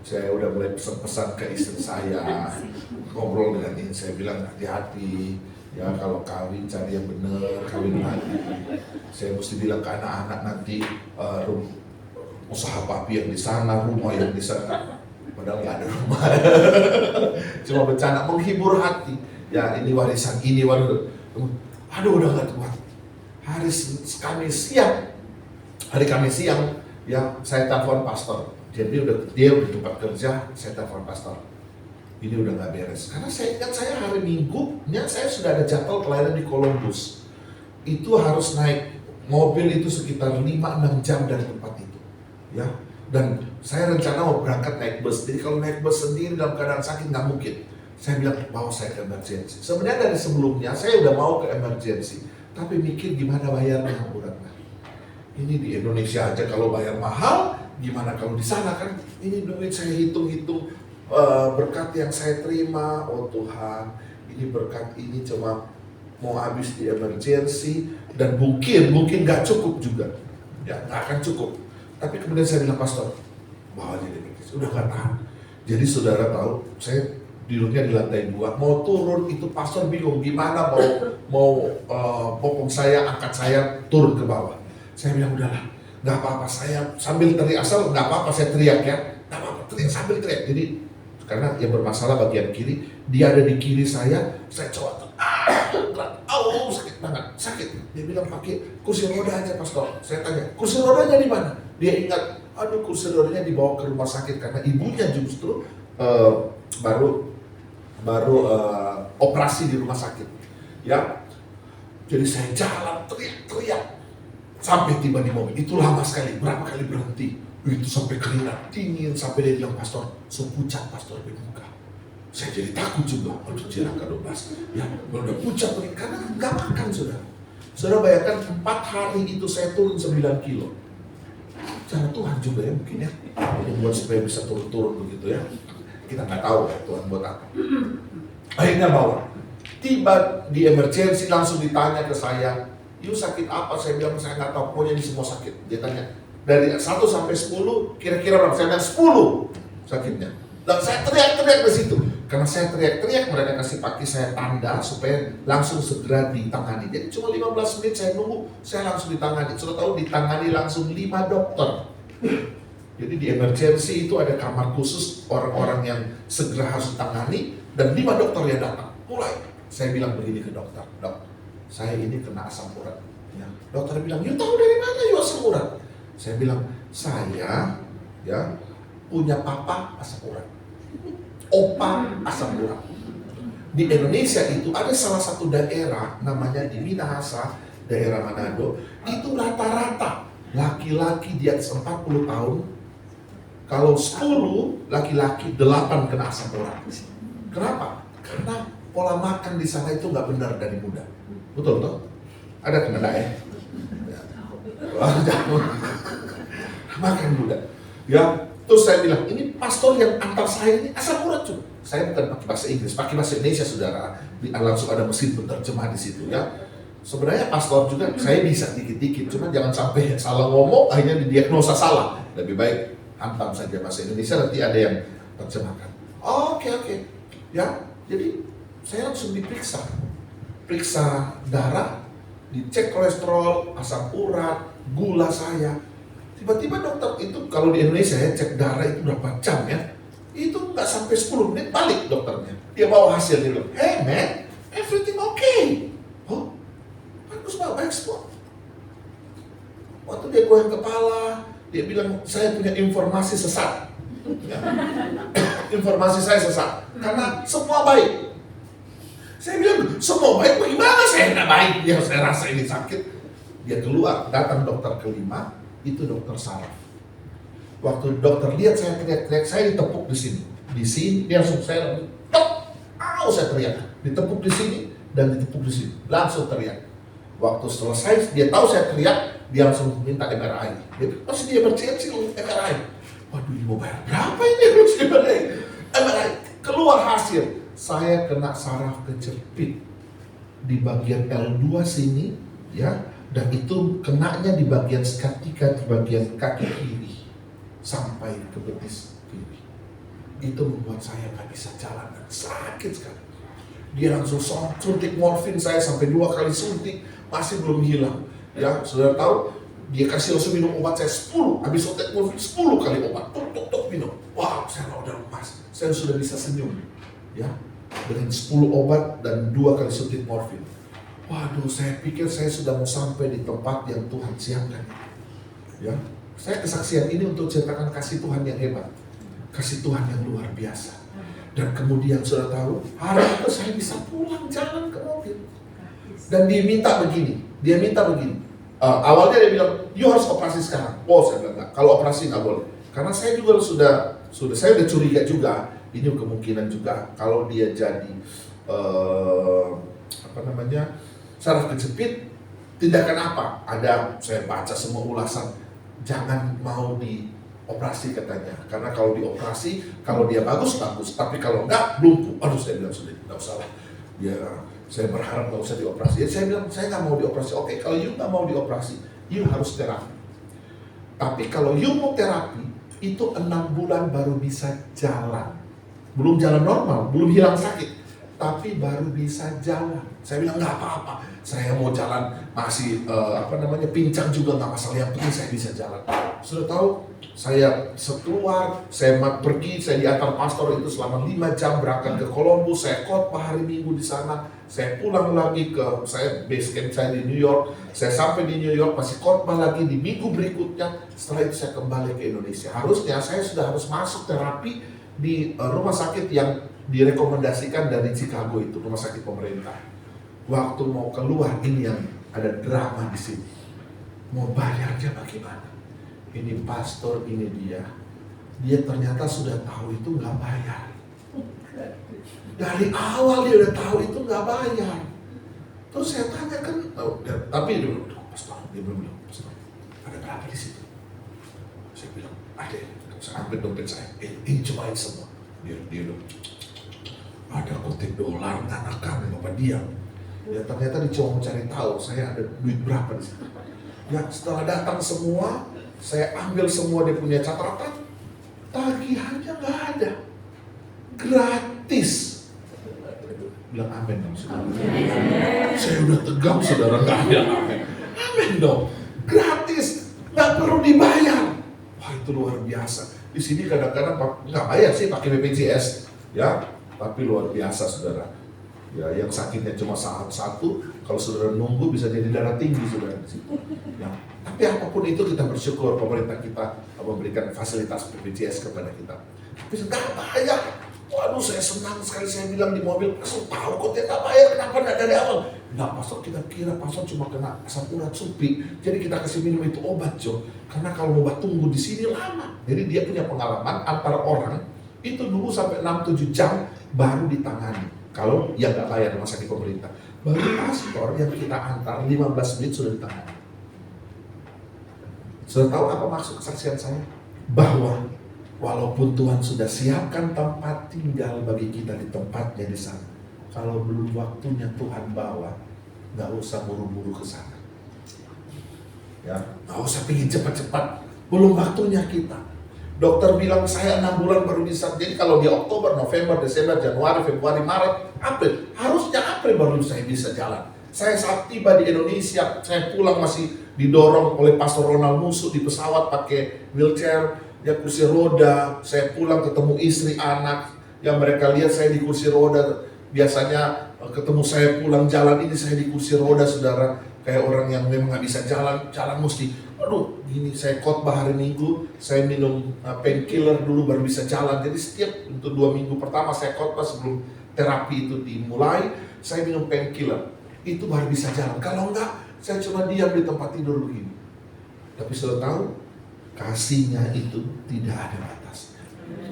saya udah mulai pesan-pesan ke istri saya, ngobrol dengan ini, saya bilang hati-hati. Ya kalau kawin cari yang bener, kawin lagi. Saya mesti bilang ke anak-anak nanti usaha papi yang di sana, rumah yang di sana. Padahal nggak ada rumah. Cuma bercanda, menghibur hati. Ya ini warisan, ini warisan. Aduh udah nggak kuat. Hari Kamis siang, ya saya telepon pastor. Jadi dia udah tempat kerja, saya telepon pastor. Ini udah nggak beres. Karena saya ingat saya hari Minggunya saya sudah ada jadwal pelayanan di Columbus. Itu harus naik mobil itu sekitar 5-6 jam dari tempat itu. Ya, dan saya rencana mau berangkat naik bus. Jadi kalau naik bus sendiri dalam keadaan sakit nggak mungkin. Saya bilang bawa saya ke emergency. Sebenarnya dari sebelumnya saya udah mau ke emergency, tapi mikir gimana bayarnya buratnya. Ini di Indonesia aja kalau bayar mahal, gimana kalau di sana kan? Ini duit saya hitung-hitung. Berkat yang saya terima, oh Tuhan, ini berkat ini cuma mau habis di emergency dan mungkin nggak cukup juga, ya nggak akan cukup. Tapi kemudian saya bilang pastor, bawa aja di emergency, udah nggak tahan. Jadi saudara tahu, saya duduknya di lantai 2, mau turun itu pastor bingung gimana mau popong saya, angkat saya turun ke bawah. Saya bilang udahlah, nggak apa-apa, saya sambil teriak, asal nggak apa-apa saya teriak ya, nggak apa-apa teriak sambil teriak. Jadi karena yang bermasalah bagian kiri, dia ada di kiri saya coba sakit banget, sakit. Dia bilang pakai kursi roda aja pastor. Saya tanya, kursi rodanya di mana? Dia ingat, aduh kursi rodanya dibawa ke rumah sakit karena ibunya justru baru operasi di rumah sakit. Ya, jadi saya jalan teriak sampai tiba di mobil. Itu lama sekali, berapa kali berhenti. Itu sampai keringat dingin, sampai dia bilang pastor, sepucat pastor di muka. Saya jadi takut juga, aduh Cilaka 12. Ya, udah pucat karena nggak makan sudah. Saudara bayangkan 4 hari itu saya turun 9 kilo. Cara Tuhan juga ya mungkin ya, ini buat supaya bisa turun-turun begitu ya. Kita nggak tahu ya Tuhan buat apa. Akhirnya bawa. Tiba di emergency langsung ditanya ke saya, "You sakit apa?" Saya bilang saya nggak tahu, pokoknya ini semua sakit. Dia tanya, dari 1 sampai 10, kira-kira berapa? Saya bilang 10 sakitnya. Dan saya teriak-teriak di situ. Karena saya teriak-teriak, mereka kasih pakai saya tanda supaya langsung segera ditangani. Jadi cuma 15 menit saya nunggu, saya langsung ditangani. Sudah tahu ditangani langsung 5 dokter. Jadi di emergency itu ada kamar khusus orang-orang yang segera harus ditangani. Dan 5 dokter yang datang. Mulai, saya bilang begini ke dokter, "Dok, saya ini kena asam urat." Ya. Dokter bilang, "You tahu dari mana you asam urat?" Saya bilang, "Saya ya punya papa asam urat, opa asam urat." Di Indonesia itu ada salah satu daerah namanya di Minahasa, daerah Manado, itu rata-rata laki-laki di atas 40 tahun, kalau 10 laki-laki 8 kena asam urat. Kenapa? Karena pola makan di sana itu nggak benar dari muda. Betul toh? Ada kena ya? Makan muda. Ya, terus saya bilang, ini pastor yang antar saya ini asam urat juga. Saya bukan pakai bahasa Inggris, pakai bahasa Indonesia saudara. Langsung ada mesin penerjemah di situ ya. Sebenarnya pastor juga saya bisa dikit-dikit, cuma jangan sampai salah ngomong akhirnya didiagnosa salah. Lebih baik hantam saja bahasa Indonesia, nanti ada yang terjemahkan. Oke. Ya, jadi saya langsung diperiksa. periksa darah, dicek kolesterol, asam urat, gula saya. Tiba-tiba dokter itu, kalau di Indonesia ya, cek darah itu berapa jam ya, itu nggak sampai 10 menit balik dokternya. Dia bawa hasil, dia bilang, "Hey man, everything okay." Oh, bagus Pak, baik semua. Waktu dia goyang kepala, dia bilang, "Saya punya informasi sesat." Ya. Informasi saya sesat, karena semua baik. Saya bilang, semua baik, bagaimana saya nggak baik? Ya saya rasa ini sakit. Dia keluar, datang dokter kelima, itu dokter saraf. Waktu dokter lihat saya teriak-teriak, saya ditepuk di sini, dia langsung saya tek, saya teriak, ditepuk di sini dan ditepuk di sini, langsung teriak. Waktu selesai, dia tahu saya teriak, dia langsung minta MRI. Pasti dia emergency MRI. Waduh, ini mau bayar berapa ini? MRI, keluar hasil, saya kena saraf kejepit di bagian L2 sini, ya, dan itu kenanya di bagian sciatica, di bagian kaki kiri sampai ke betis kiri. Itu membuat saya nggak bisa jalan, sakit sekali. Dia langsung suntik morfin saya sampai 2 kali suntik, masih belum hilang. Ya, saudara tahu, dia kasih langsung minum obat saya 10, habis suntik morfin 10 kali obat, tuk minum. Wow, saya udah lemas, saya sudah bisa senyum. Ya, dengan 10 obat dan 2 kali suntik morfin. Waduh, saya pikir saya sudah mau sampai di tempat yang Tuhan siapkan. Ya, saya kesaksian ini untuk ceritakan kasih Tuhan yang hebat, kasih Tuhan yang luar biasa. Dan kemudian sudah tahu, hari itu saya bisa pulang jalan ke mobil. Dan dia minta begini. Awalnya dia bilang, "You harus operasi sekarang." Oh, saya bilang enggak. Kalau operasi nggak boleh. Karena saya juga saya udah curiga juga. Ini kemungkinan juga kalau dia jadi saraf kejepit, tindakan apa? Saya baca semua ulasan, jangan mau dioperasi katanya. Karena kalau dioperasi, kalau dia bagus, tapi kalau enggak, lumpuh. Aduh, saya bilang sudah, enggak usah lah. Ya, saya berharap nggak usah dioperasi. Jadi saya bilang, saya nggak mau dioperasi. Oke, kalau you nggak mau dioperasi, you harus terapi. Tapi kalau you mau terapi, itu 6 bulan baru bisa jalan. Belum jalan normal, belum hilang sakit, tapi baru bisa jalan. Saya bilang nggak apa-apa, saya mau jalan masih pincang juga nggak masalah, yang penting saya bisa jalan. Sudah tahu, saya keluar, saya pergi, saya diantar pastor itu selama 5 jam berangkat ke Columbus, saya khotbah hari Minggu di sana, saya pulang lagi saya base camp saya di New York, saya sampai di New York masih khotbah lagi di minggu berikutnya. Setelah itu saya kembali ke Indonesia. Harusnya saya sudah harus masuk terapi di rumah sakit yang direkomendasikan dari Chicago itu, rumah sakit pemerintah. Waktu mau keluar, ini yang ada drama di sini. Mau bayarnya bagaimana? Ini pastor, ini dia ternyata sudah tahu itu nggak bayar. Dari awal dia udah tahu itu nggak bayar. Terus saya tanya kan, tapi dulu, dia belum bilang, "Pastor, ada berapa di situ?" Saya bilang, "Ada." Saya ambil dompet saya, ini cuma semua. Dia bilang, "Ada kotak dolar, anak kami, Bapak diam." Ya ternyata dia cuma mau cari tahu saya ada duit berapa di situ. Ya setelah datang semua, saya ambil semua dia punya catatan, tagihannya nggak ada, gratis. Bilang amin dong, saudara. Saya udah tegang, saudara, nggak ada amin. Amin dong, gratis, nggak perlu dibayar. Wah, itu luar biasa. Di sini kadang-kadang nggak bayar sih, pakai BPJS, ya, tapi luar biasa, saudara. Ya, yang sakitnya cuma saat satu, kalau saudara nunggu bisa jadi darah tinggi, saudara di situ. Ya, tapi apapun itu kita bersyukur pemerintah kita memberikan fasilitas BPJS kepada kita. Tapi nggak bayar. Waduh, saya senang sekali, saya bilang di mobil, "Pastor tahu kok dia nggak bayar, kenapa nggak dari awal?" "Nggak, Pastor, kita kira Pastor cuma kena asam urat supi, jadi kita kasih minum itu obat, Jo. Karena kalau mau tunggu di sini lama." Jadi dia punya pengalaman antara orang itu dulu sampai 6-7 jam baru ditangani. Kalau yang nggak bayar rumah sakit pemerintah, baru pastor yang kita antar 15 menit sudah ditangani. Sudah tahu apa maksud kesaksian saya? Bahwa walaupun Tuhan sudah siapkan tempat tinggal bagi kita di tempatnya di sana, kalau belum waktunya Tuhan bawa, nggak usah buru-buru ke sana. Ya, nggak usah pingin cepat-cepat, belum waktunya kita. Dokter bilang saya 6 bulan baru bisa. Jadi kalau di Oktober, November, Desember, Januari, Februari, Maret, April, harusnya April baru saya bisa jalan. Saya saat tiba di Indonesia, saya pulang masih didorong oleh Pastor Ronald Musuh di pesawat pakai wheelchair, ya kursi roda. Saya pulang ketemu istri, anak, yang mereka lihat saya di kursi roda. Biasanya ketemu saya pulang jalan ini saya di kursi roda, saudara. Kayak orang yang memang nggak bisa jalan mesti, aduh gini. Saya khotbah hari Minggu, saya minum painkiller dulu baru bisa jalan. Jadi setiap untuk 2 minggu pertama saya khotbah sebelum terapi itu dimulai, saya minum painkiller. Itu baru bisa jalan. Kalau enggak, saya cuma diam di tempat tidur begini. Tapi sudah tahu, kasihnya itu tidak ada batas.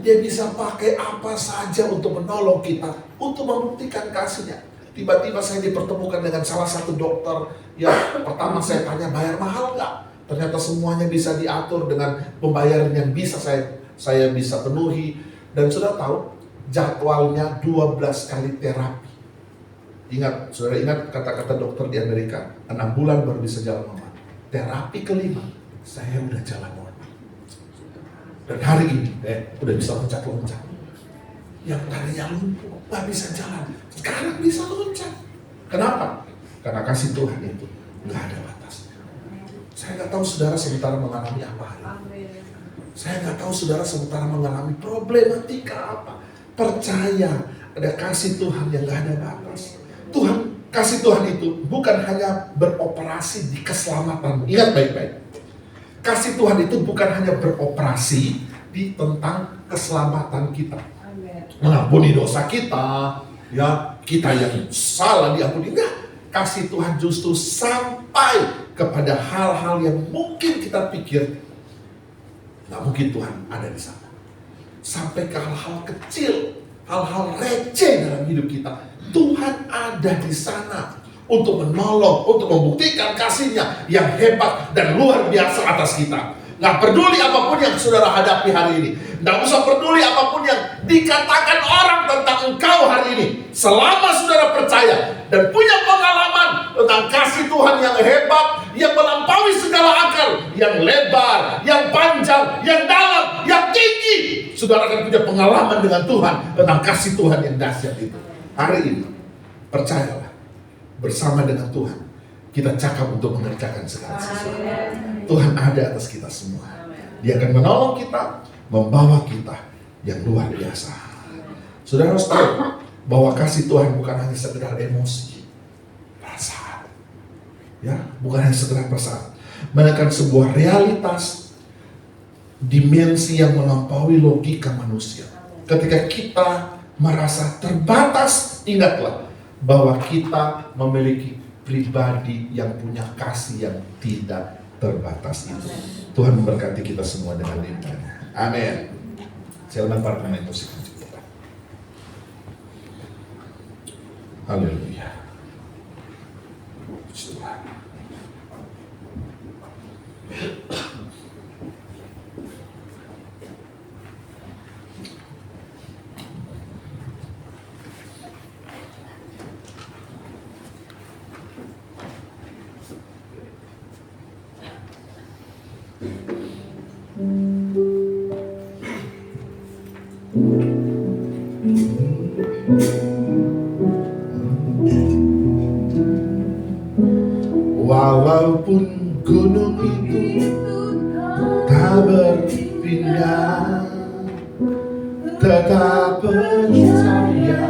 Dia bisa pakai apa saja untuk menolong kita, untuk membuktikan kasihnya. Tiba-tiba saya dipertemukan dengan salah satu dokter. Ya, pertama saya tanya bayar mahal nggak? Ternyata semuanya bisa diatur dengan pembayaran yang bisa saya bisa penuhi. Dan sudah tahu, jadwalnya 12 kali terapi. Ingat, saudara ingat kata-kata dokter di Amerika, 6 bulan baru bisa jalan normal. Terapi kelima, saya udah jalan normal. Dan hari ini, udah bisa loncat-loncat. Yang tadinya lumpuh, gak bisa jalan, sekarang bisa loncat. Kenapa? Karena kasih Tuhan itu gak ada batasnya. Saya gak tahu saudara sementara mengalami apa hari ini. Saya gak tahu saudara sementara mengalami problematika apa. Percaya ada kasih Tuhan yang gak ada batas. Kasih Tuhan itu bukan hanya beroperasi di keselamatan. Ingat baik-baik. Kasih Tuhan itu bukan hanya beroperasi di tentang keselamatan kita. Mengampuni dosa kita, ya kita yang salah diampuni. Enggak, kasih Tuhan justru sampai kepada hal-hal yang mungkin kita pikir nggak mungkin Tuhan ada di sana. Sampai ke hal-hal kecil, hal-hal receh dalam hidup kita, Tuhan ada di sana untuk menolong, untuk membuktikan kasih-Nya yang hebat dan luar biasa atas kita. Nggak peduli apapun yang saudara hadapi hari ini. Nggak usah peduli apapun yang dikatakan orang tentang engkau hari ini. Selama saudara percaya dan punya pengalaman tentang kasih Tuhan yang hebat, yang melampaui segala akal, yang lebar, yang panjang, yang dalam, yang tinggi, saudara akan punya pengalaman dengan Tuhan tentang kasih Tuhan yang dahsyat itu. Hari ini, percayalah, bersama dengan Tuhan, kita cakap untuk mengerjakan segala sesuatu. Tuhan ada atas kita semua. Dia akan menolong kita, membawa kita yang luar biasa. Saudara harus tahu bahwa kasih Tuhan bukan hanya sekedar emosi, perasaan. Ya, bukan hanya sekedar perasaan. Melainkan sebuah realitas, dimensi yang melampaui logika manusia. Ketika kita merasa terbatas, ingatlah bahwa kita memiliki pribadi yang punya kasih yang tidak terbatas itu. Tuhan memberkati kita semua dengan limpahnya. Amin. Saya undang para pemain musik. Haleluya. Tuhan. Walaupun gunung itu tak berpindah, tetap percaya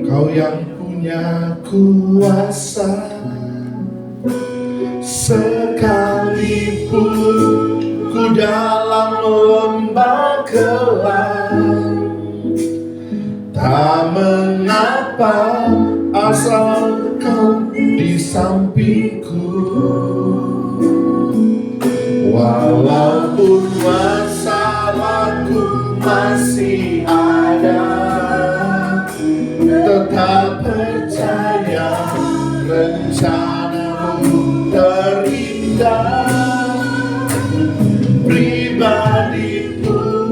Kau yang punya kuasa. Sekalipun ku dalam lembah gelap, tak mengapa asal Kau di sampingku. Walaupun masalahku masih ada, tetap percaya rencanamu terindah. Pribadiku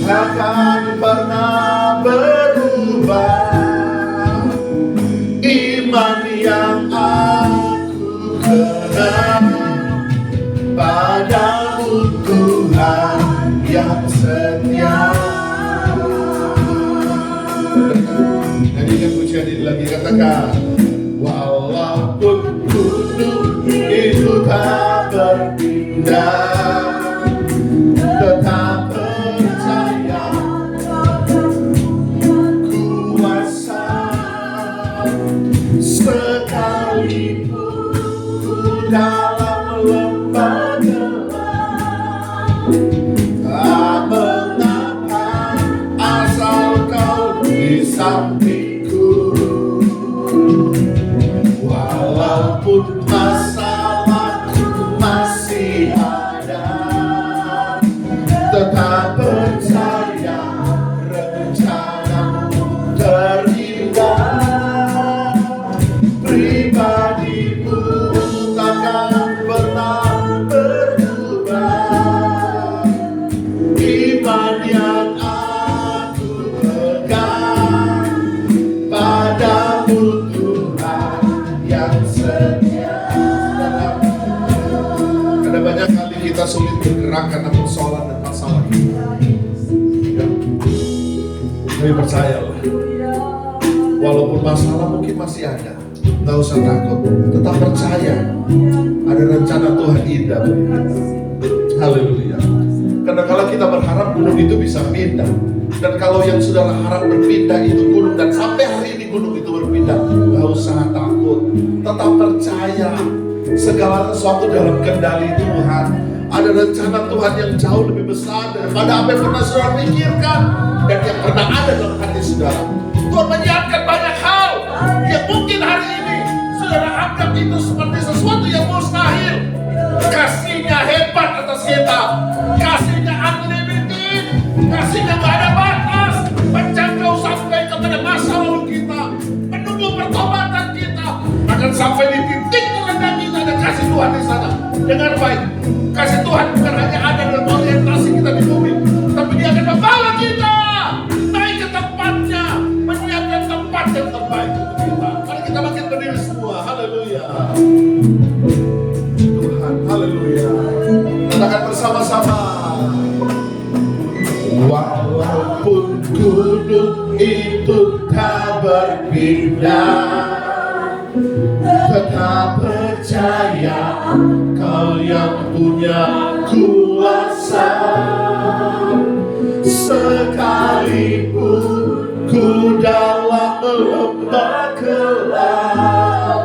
takkan pernah berubah. Iman yang aku kenal padamu Tuhan yang sekali lagi, katakan. Walaupun gunung itu tak berpindah, tetap percaya kuasa. Sekalipun ku dalam lembah gelap, tak mengapa asal kau di sampingku. Walaupun masalahku masih ada, tetap percaya rencanamu terindah. Pribadimu takkan pernah berubah. Iman yang aku pegang padamu, Tuhan yang setia. Ada banyak kali kita sulit bergerak karena persoalan dan masalah kita. Ya. Tapi percayalah, walaupun masalah mungkin masih ada, nggak usah takut, tetap percaya ada rencana Tuhan indah. Haleluya. Karena kalau kita berharap gunung itu bisa pindah, dan kalau yang saudara harap berpindah itu gunung, dan sampai hari ini gunung itu berpindah, nggak usah takut, tetap percaya segala sesuatu dalam kendali Tuhan. Ada rencana Tuhan yang jauh lebih besar daripada apa yang pernah saudara pikirkan dan yang pernah ada dalam hati saudara. Tuhan menyiapkan banyak hal yang mungkin hari ini saudara anggap itu seperti sesuatu yang mustahil. Kasihnya hebat atas kita, kasihnya unlimited, kasihnya gak ada batas, menjangkau sampai kepada masa lalu kita, menunggu pertobatan kita, akan sampai di titik terendah kita. Ada kasih Tuhan di sana. Dengar baik, kasih Tuhan bukan hanya ada dalam orientasi kita di bumi, tapi Dia akan membawa kita naik ke tempatnya, menyiapkan tempat yang terbaik untuk kita. Mari kita makin berdiri semua. Haleluya. Tuhan, haleluya. Katakan bersama-sama. Walaupun gunung itu tak berpindah, tetap percaya Kau yang punya kuasa. Sekalipun ku dalam lembah gelap,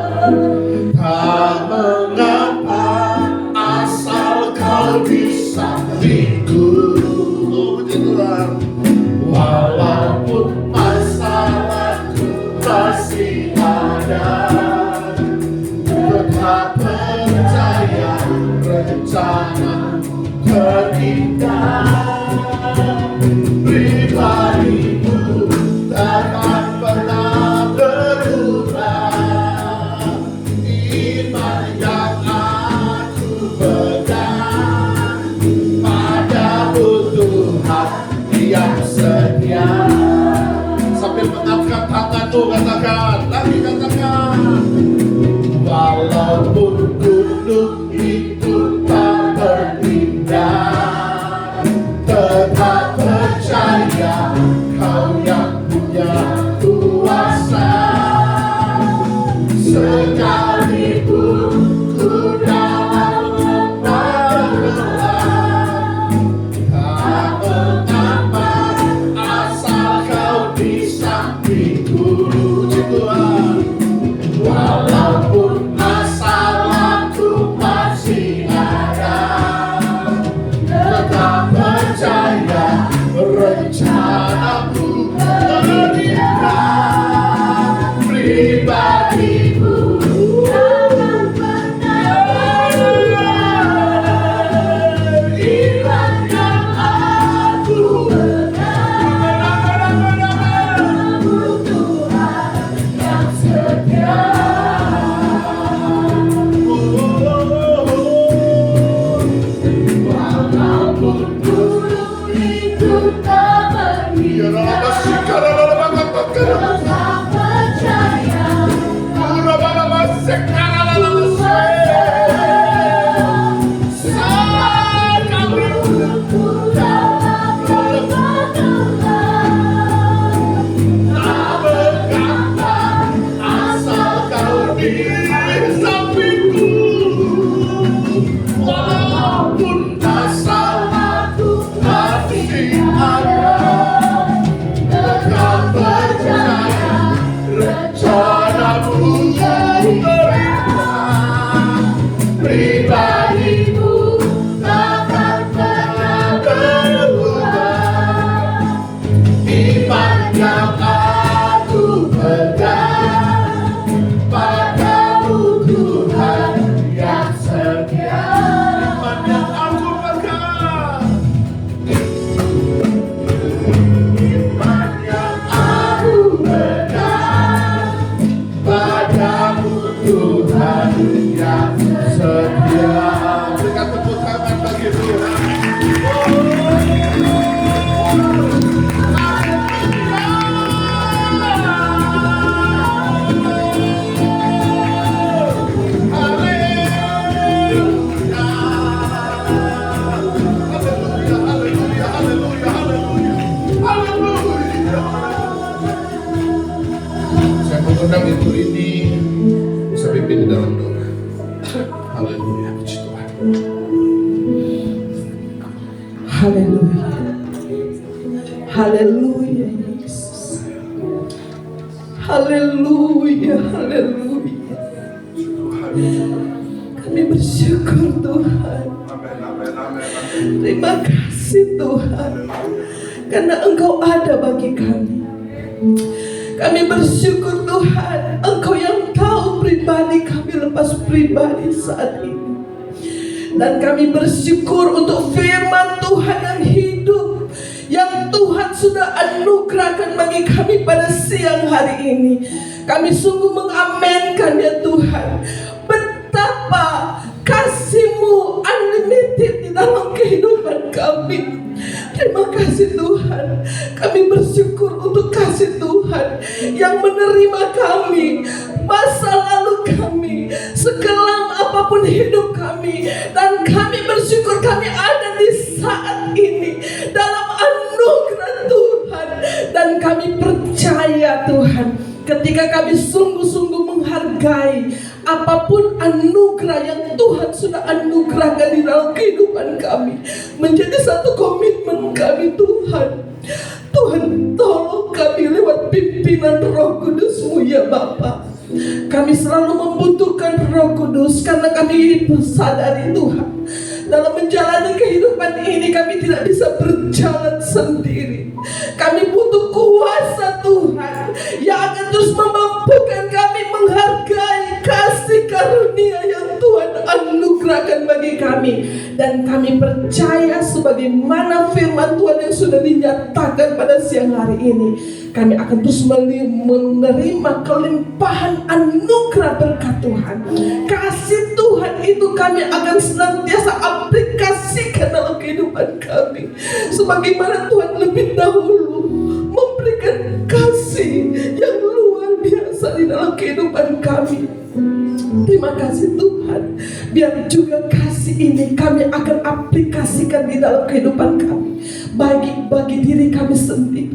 tak mengapa asal Kau di sampingku. Walaupun masalahku masih ada, tetap percaya rencana terindah. Pribadimu takkan pernah berubah. Iman yang aku pegang padamu, Tuhan yang setia. Sambil mengangkat tanganmu, katakan lagi, katakan. Walaupun gunung itu tak berpindah, tetap percaya Kau yang punya kuasa. Sekalipun ku dalam lembah gelap, tak mengapa asal Kau di sampingku. Puji Tuhan. Walaupun masalahku masih ada, tetap percaya rencanamu terindah. Pribadimu takkan pernah berubah. Iman yang aku pegang padamu, Tuhan yang setia. Walaupun gunung itu tak berpindah, tetap percaya sekalipun dalam lembah gelap, tak mengapa undang Ibu Lidi bisa pimpin di dalam doa. Haleluya, puji Tuhan. Haleluya. Haleluya Yesus. Haleluya, haleluya. Kami bersyukur Tuhan. Terima kasih Tuhan, karena Engkau ada bagi kami. Kami bersyukur Tuhan, Engkau yang tahu pribadi kami lepas pribadi saat ini. Dan kami bersyukur untuk firman Tuhan yang hidup, yang Tuhan sudah anugerahkan bagi kami pada siang hari ini. Kami sungguh mengamenkan ya Tuhan, betapa kasih-Mu unlimited di dalam kehidupan kami. Terima kasih Tuhan. Kami bersyukur untuk kasih Tuhan yang menerima kami, masa lalu kami, sekelam apapun hidup kami. Dan kami bersyukur kami ada di saat ini dalam anugerah Tuhan. Dan kami percaya Tuhan, ketika kami sungguh-sungguh menghargai apapun anugerah yang Tuhan sudah anugerahkan di dalam kehidupan kami, menjadi satu komitmen kami Tuhan. Tuhan, tolong kami lewat pimpinan Roh Kudus-Mu ya Bapa. Kami selalu membutuhkan Roh Kudus, karena kami sadari Tuhan, dalam menjalani kehidupan ini kami tidak bisa berjalan sendiri. Kami butuh kuasa Tuhan yang akan terus memampukan kami menghargai kasih karunia yang Tuhan anugerahkan bagi kami. Dan kami percaya sebagaimana firman Tuhan yang sudah dinyatakan pada siang hari ini, kami akan terus menerima kelimpahan anugerah berkat Tuhan. Kasih Tuhan itu kami akan senantiasa aplikasikan dalam kehidupan kami, sebagaimana Tuhan lebih dahulu memberikan kasih yang luar biasa di dalam kehidupan kami. Terima kasih Tuhan. Biar juga kasih ini kami akan aplikasikan di dalam kehidupan kami, bagi diri kami sendiri,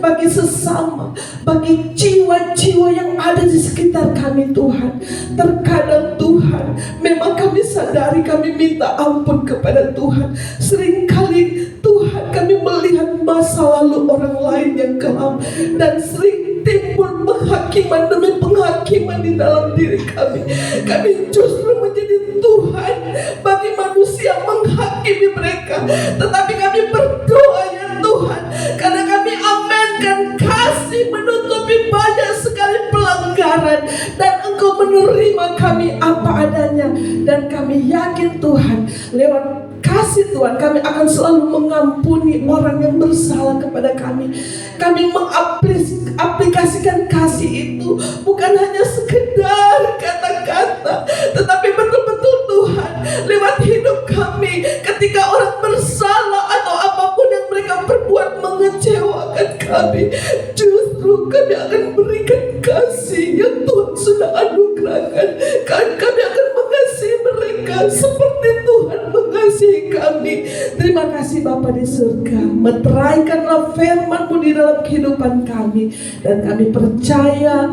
bagi sesama, bagi jiwa-jiwa yang ada di sekitar kami Tuhan. Terkadang Tuhan, memang kami sadari kami minta ampun kepada Tuhan. Seringkali Tuhan kami melihat masa lalu orang lain yang kelam, dan sering timbul penghakiman demi penghakiman di dalam diri kami. Kami justru menjadi Tuhan bagi manusia menghakimi mereka. Tetapi kami berdoa ya Tuhan, karena kami amenkan kasih menutupi banyak sekali pelanggaran, dan Engkau menerima kami apa adanya. Dan kami yakin Tuhan, lewat kasih Tuhan kami akan selalu mengampuni orang yang bersalah kepada kami. Kami mengaplikasikan kasih itu bukan hanya sekedar kata-kata, tetapi betul-betul Tuhan, lewat hidup kami, ketika orang bersalah atau apapun yang mereka perbuat mengecewakan kami, justru kami akan berikan kasih yang Tuhan sudah anugerahkan. Kami akan mengasihi mereka seperti Tuhan mengasihi kami. Terima kasih Bapa di surga. Meteraikanlah firman-Mu di dalam kehidupan kami, dan kami percaya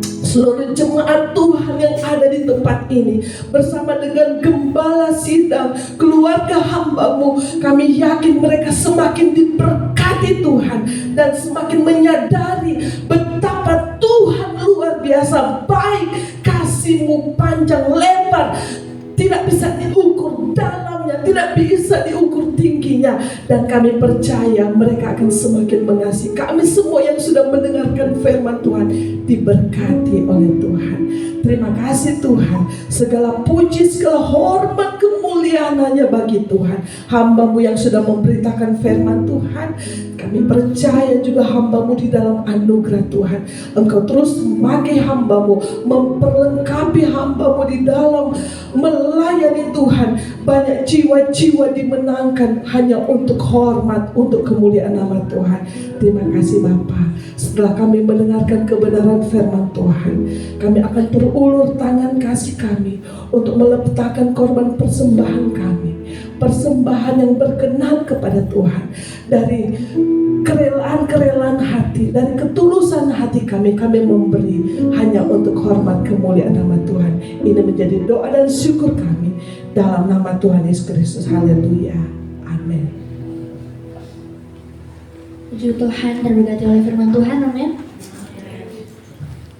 seluruh jemaat Tuhan yang ada di tempat ini, bersama dengan gembala sidang, keluarga hamba-Mu, kami yakin mereka semakin diberkati Tuhan, dan semakin menyadari betapa Tuhan luar biasa baik. Kasih-Mu panjang lebar, tidak bisa diukur dalamnya, tidak bisa diukur tingginya. Dan kami percaya mereka akan semakin mengasihi. Kami semua yang sudah mendengarkan firman Tuhan diberkati oleh Tuhan. Terima kasih Tuhan. Segala puji, segala hormat, kemuliaan hanya bagi Tuhan. Hamba-Mu yang sudah memberitakan firman Tuhan, kami percaya juga hamba-Mu di dalam anugerah Tuhan. Engkau terus memakai hamba-Mu, memperlengkapi hamba-Mu di dalam melayani Tuhan. Banyak jiwa-jiwa dimenangkan hanya untuk hormat, untuk kemuliaan nama Tuhan. Terima kasih Bapa. Setelah kami mendengarkan kebenaran firman Tuhan, kami akan berulur tangan kasih kami untuk meletakkan korban persembahan kami, persembahan yang berkenan kepada Tuhan, dari kerelaan hati, dari ketulusan hati kami memberi hanya untuk hormat kemuliaan nama Tuhan. Ini menjadi doa dan syukur kami dalam nama Tuhan Yesus Kristus. Haleluya. Amin. Puji Tuhan, terberkati oleh firman Tuhan, amin.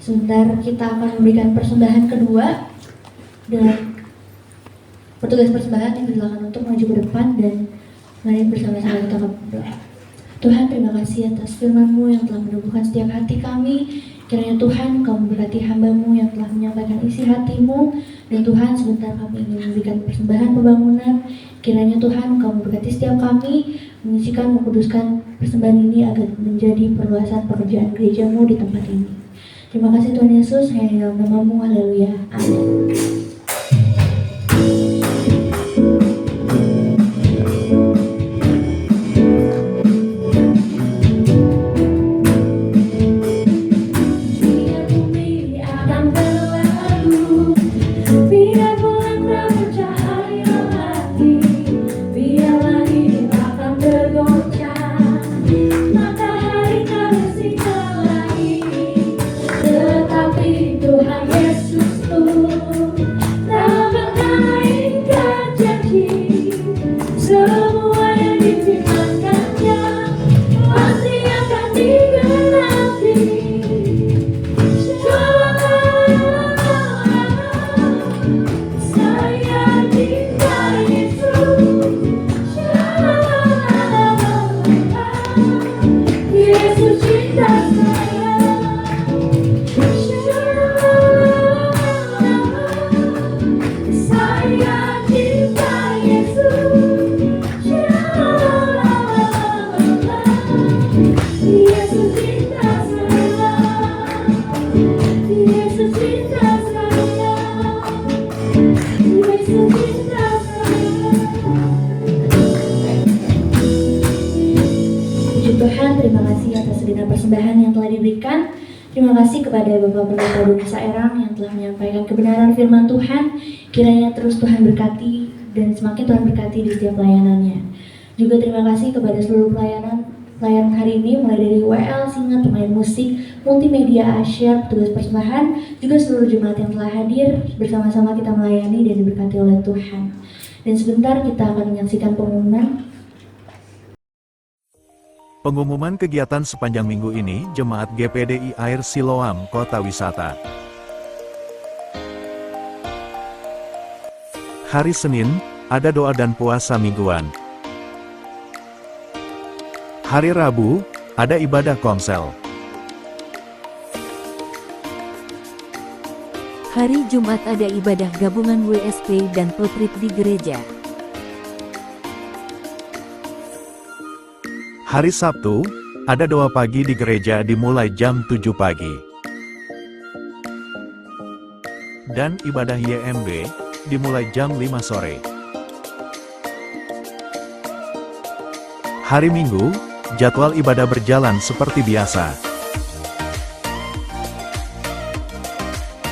Sebentar kita akan memberikan persembahan kedua, dan petugas persembahan yang silakan untuk maju ke depan dan mari bersama-sama kita berdoa. Tuhan, terima kasih atas firman-Mu yang telah meneguhkan setiap hati kami. Kiranya Tuhan, Kau memberkati hamba-Mu yang telah menyampaikan isi hati-Mu. Dan Tuhan, sebentar kami ingin memberikan persembahan pembangunan. Kiranya Tuhan, Kau memberkati setiap kami, mengisikan, mengkuduskan persembahan ini agar menjadi perluasan pekerjaan gereja-Mu di tempat ini. Terima kasih Tuhan Yesus, hanya dalam nama-Mu, haleluya, amin. Tuhan Yesus persembahan yang telah diberikan. Terima kasih kepada Bapak Pendeta Doni Saerang yang telah menyampaikan kebenaran firman Tuhan. Kiranya terus Tuhan berkati dan semakin Tuhan berkati di setiap pelayanannya. Juga terima kasih kepada seluruh pelayan hari ini, mulai dari WL, Singa, pemain musik, multimedia, asyar, petugas persembahan, juga seluruh jemaat yang telah hadir. Bersama-sama kita melayani dan diberkati oleh Tuhan. Dan sebentar kita akan menyaksikan pengumuman. Pengumuman kegiatan sepanjang minggu ini, Jemaat GPDI Air Siloam, Kota Wisata. Hari Senin, ada doa dan puasa mingguan. Hari Rabu, ada ibadah komsel. Hari Jumat ada ibadah gabungan WSP dan Pelprit di gereja. Hari Sabtu, ada doa pagi di gereja dimulai jam 7 pagi. Dan ibadah YMB, dimulai jam 5 sore. Hari Minggu, jadwal ibadah berjalan seperti biasa.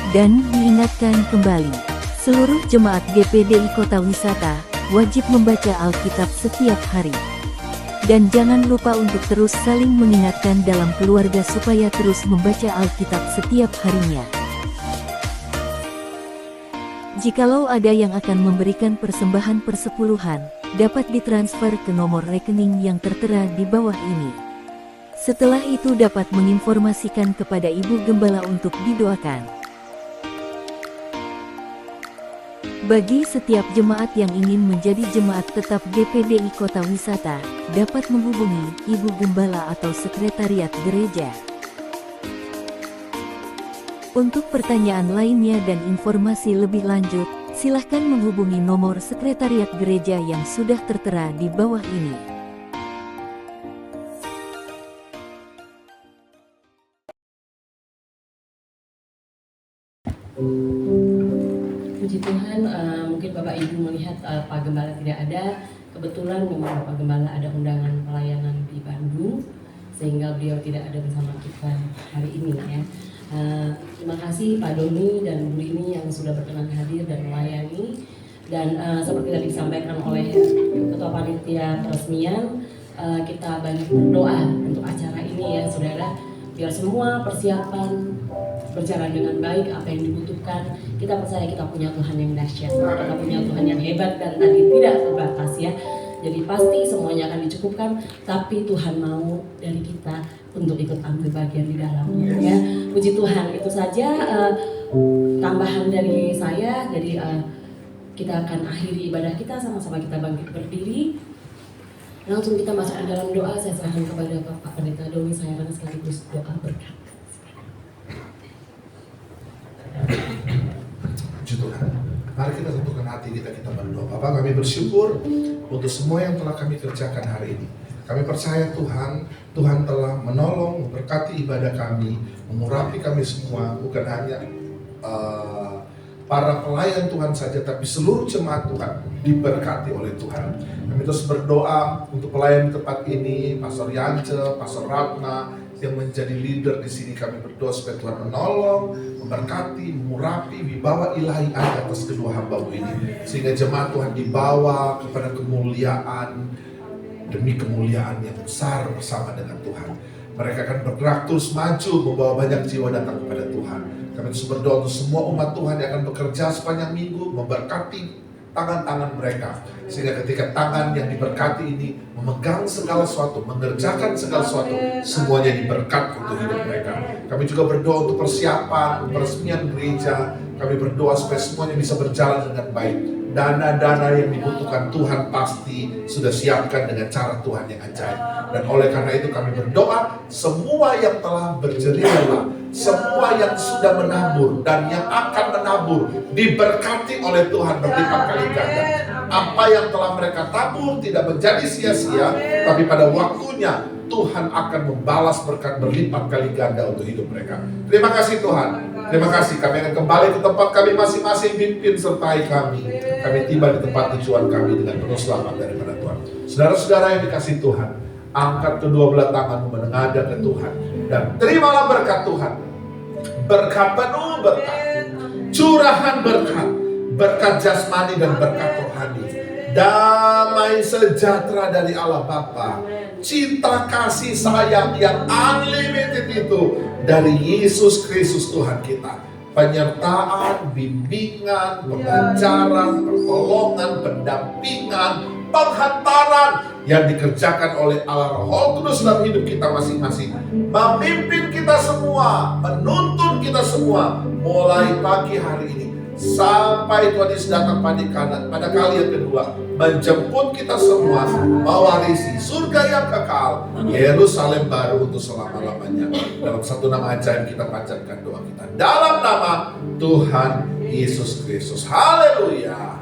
Dan diingatkan kembali, seluruh jemaat GPDI Kota Wisata, wajib membaca Alkitab setiap hari. Dan jangan lupa untuk terus saling mengingatkan dalam keluarga supaya terus membaca Alkitab setiap harinya. Jikalau ada yang akan memberikan persembahan persepuluhan, dapat ditransfer ke nomor rekening yang tertera di bawah ini. Setelah itu dapat menginformasikan kepada Ibu Gembala untuk didoakan. Bagi setiap jemaat yang ingin menjadi jemaat tetap GPDI Kota Wisata, dapat menghubungi Ibu Gembala atau Sekretariat Gereja. Untuk pertanyaan lainnya dan informasi lebih lanjut, silahkan menghubungi nomor Sekretariat Gereja yang sudah tertera di bawah ini. Puji Tuhan, mungkin Bapak Ibu melihat Pak Gembala tidak ada. Kebetulan memang Bapak Gembala ada undangan pelayanan di Bandung, sehingga beliau tidak ada bersama kita hari ini ya. Terima kasih Pak Doni dan Bu Rini yang sudah berkenan hadir dan melayani. Dan seperti tadi disampaikan oleh Ketua Panitia Peresmian, kita banyak berdoa untuk acara ini ya saudara. biar semua persiapan berjalan dengan baik. Apa yang dibutuhkan, kita percaya kita punya Tuhan yang dahsyat, kita punya Tuhan yang hebat dan tadi tidak terbatas ya. Jadi pasti semuanya akan dicukupkan, tapi Tuhan mau dari kita untuk ikut ambil bagian di dalamnya ya. Puji Tuhan, itu saja tambahan dari saya. Jadi kita akan akhiri ibadah kita, sama-sama kita bangkit berdiri. Langsung kita masuk ke dalam doa. Saya serahkan kepada Bapak Pendeta Doni Sayana sekaligus doa berkat. Puji Tuhan. Mari kita satukan hati kita berdoa. Bapak, kami bersyukur untuk semua yang telah kami kerjakan hari ini. Kami percaya Tuhan telah menolong, memberkati ibadah kami, mengurapi kami semua, bukan hanya para pelayan Tuhan saja, tapi seluruh jemaat Tuhan diberkati oleh Tuhan. Kami terus berdoa untuk pelayan di tempat ini, Pastor Yance, Pastor Ratna, yang menjadi leader di sini. Kami berdoa supaya Tuhan menolong, memberkati, mengurapi wibawa ilahi atas kedua hamba-Mu ini, sehingga jemaat Tuhan dibawa kepada kemuliaan demi kemuliaan yang besar bersama dengan Tuhan. Mereka akan bergerak terus maju, membawa banyak jiwa datang kepada Tuhan. Kami terus berdoa untuk semua umat Tuhan yang akan bekerja sepanjang minggu, memberkati tangan-tangan mereka, sehingga ketika tangan yang diberkati ini memegang segala sesuatu, mengerjakan segala sesuatu, semuanya diberkat untuk hidup mereka. Kami juga berdoa untuk persiapan peresmian gereja. Kami berdoa supaya semuanya bisa berjalan dengan baik. Dana-dana yang dibutuhkan Tuhan pasti sudah siapkan dengan cara Tuhan yang ajaib. Dan oleh karena itu kami berdoa, semua yang telah berjerila, semua yang sudah menabur dan yang akan menabur, diberkati oleh Tuhan berlipat kali ganda. Apa yang telah mereka tabur tidak menjadi sia-sia, tapi pada waktunya Tuhan akan membalas berkat berlipat kali ganda untuk hidup mereka. Terima kasih Tuhan. Terima kasih, kami akan kembali ke tempat kami masing-masing, pimpin sertai kami. Kami tiba di tempat tujuan kami dengan penuh selamat daripada Tuhan. Saudara-saudara yang dikasihi Tuhan, angkat kedua belah tanganmu menengadah ke Tuhan dan terimalah berkat Tuhan. Berkat penuh berkat, curahan berkat, berkat jasmani dan berkat rohani. Damai sejahtera dari Allah Bapa, cinta kasih sayang yang unlimited itu dari Yesus Kristus Tuhan kita, penyertaan, bimbingan, pengajaran, pertolongan, pendampingan, penghantaran yang dikerjakan oleh Allah Roh Kudus dalam hidup kita masing-masing, memimpin kita semua, menuntun kita semua mulai pagi hari ini sampai Tuhan Yesus datang pada kali yang kedua, menjemput kita semua mewarisi surga yang kekal, Yerusalem baru untuk selama-lamanya. Dalam satu nama ajaib kita panjatkan doa kita dalam nama Tuhan Yesus Kristus. Haleluya.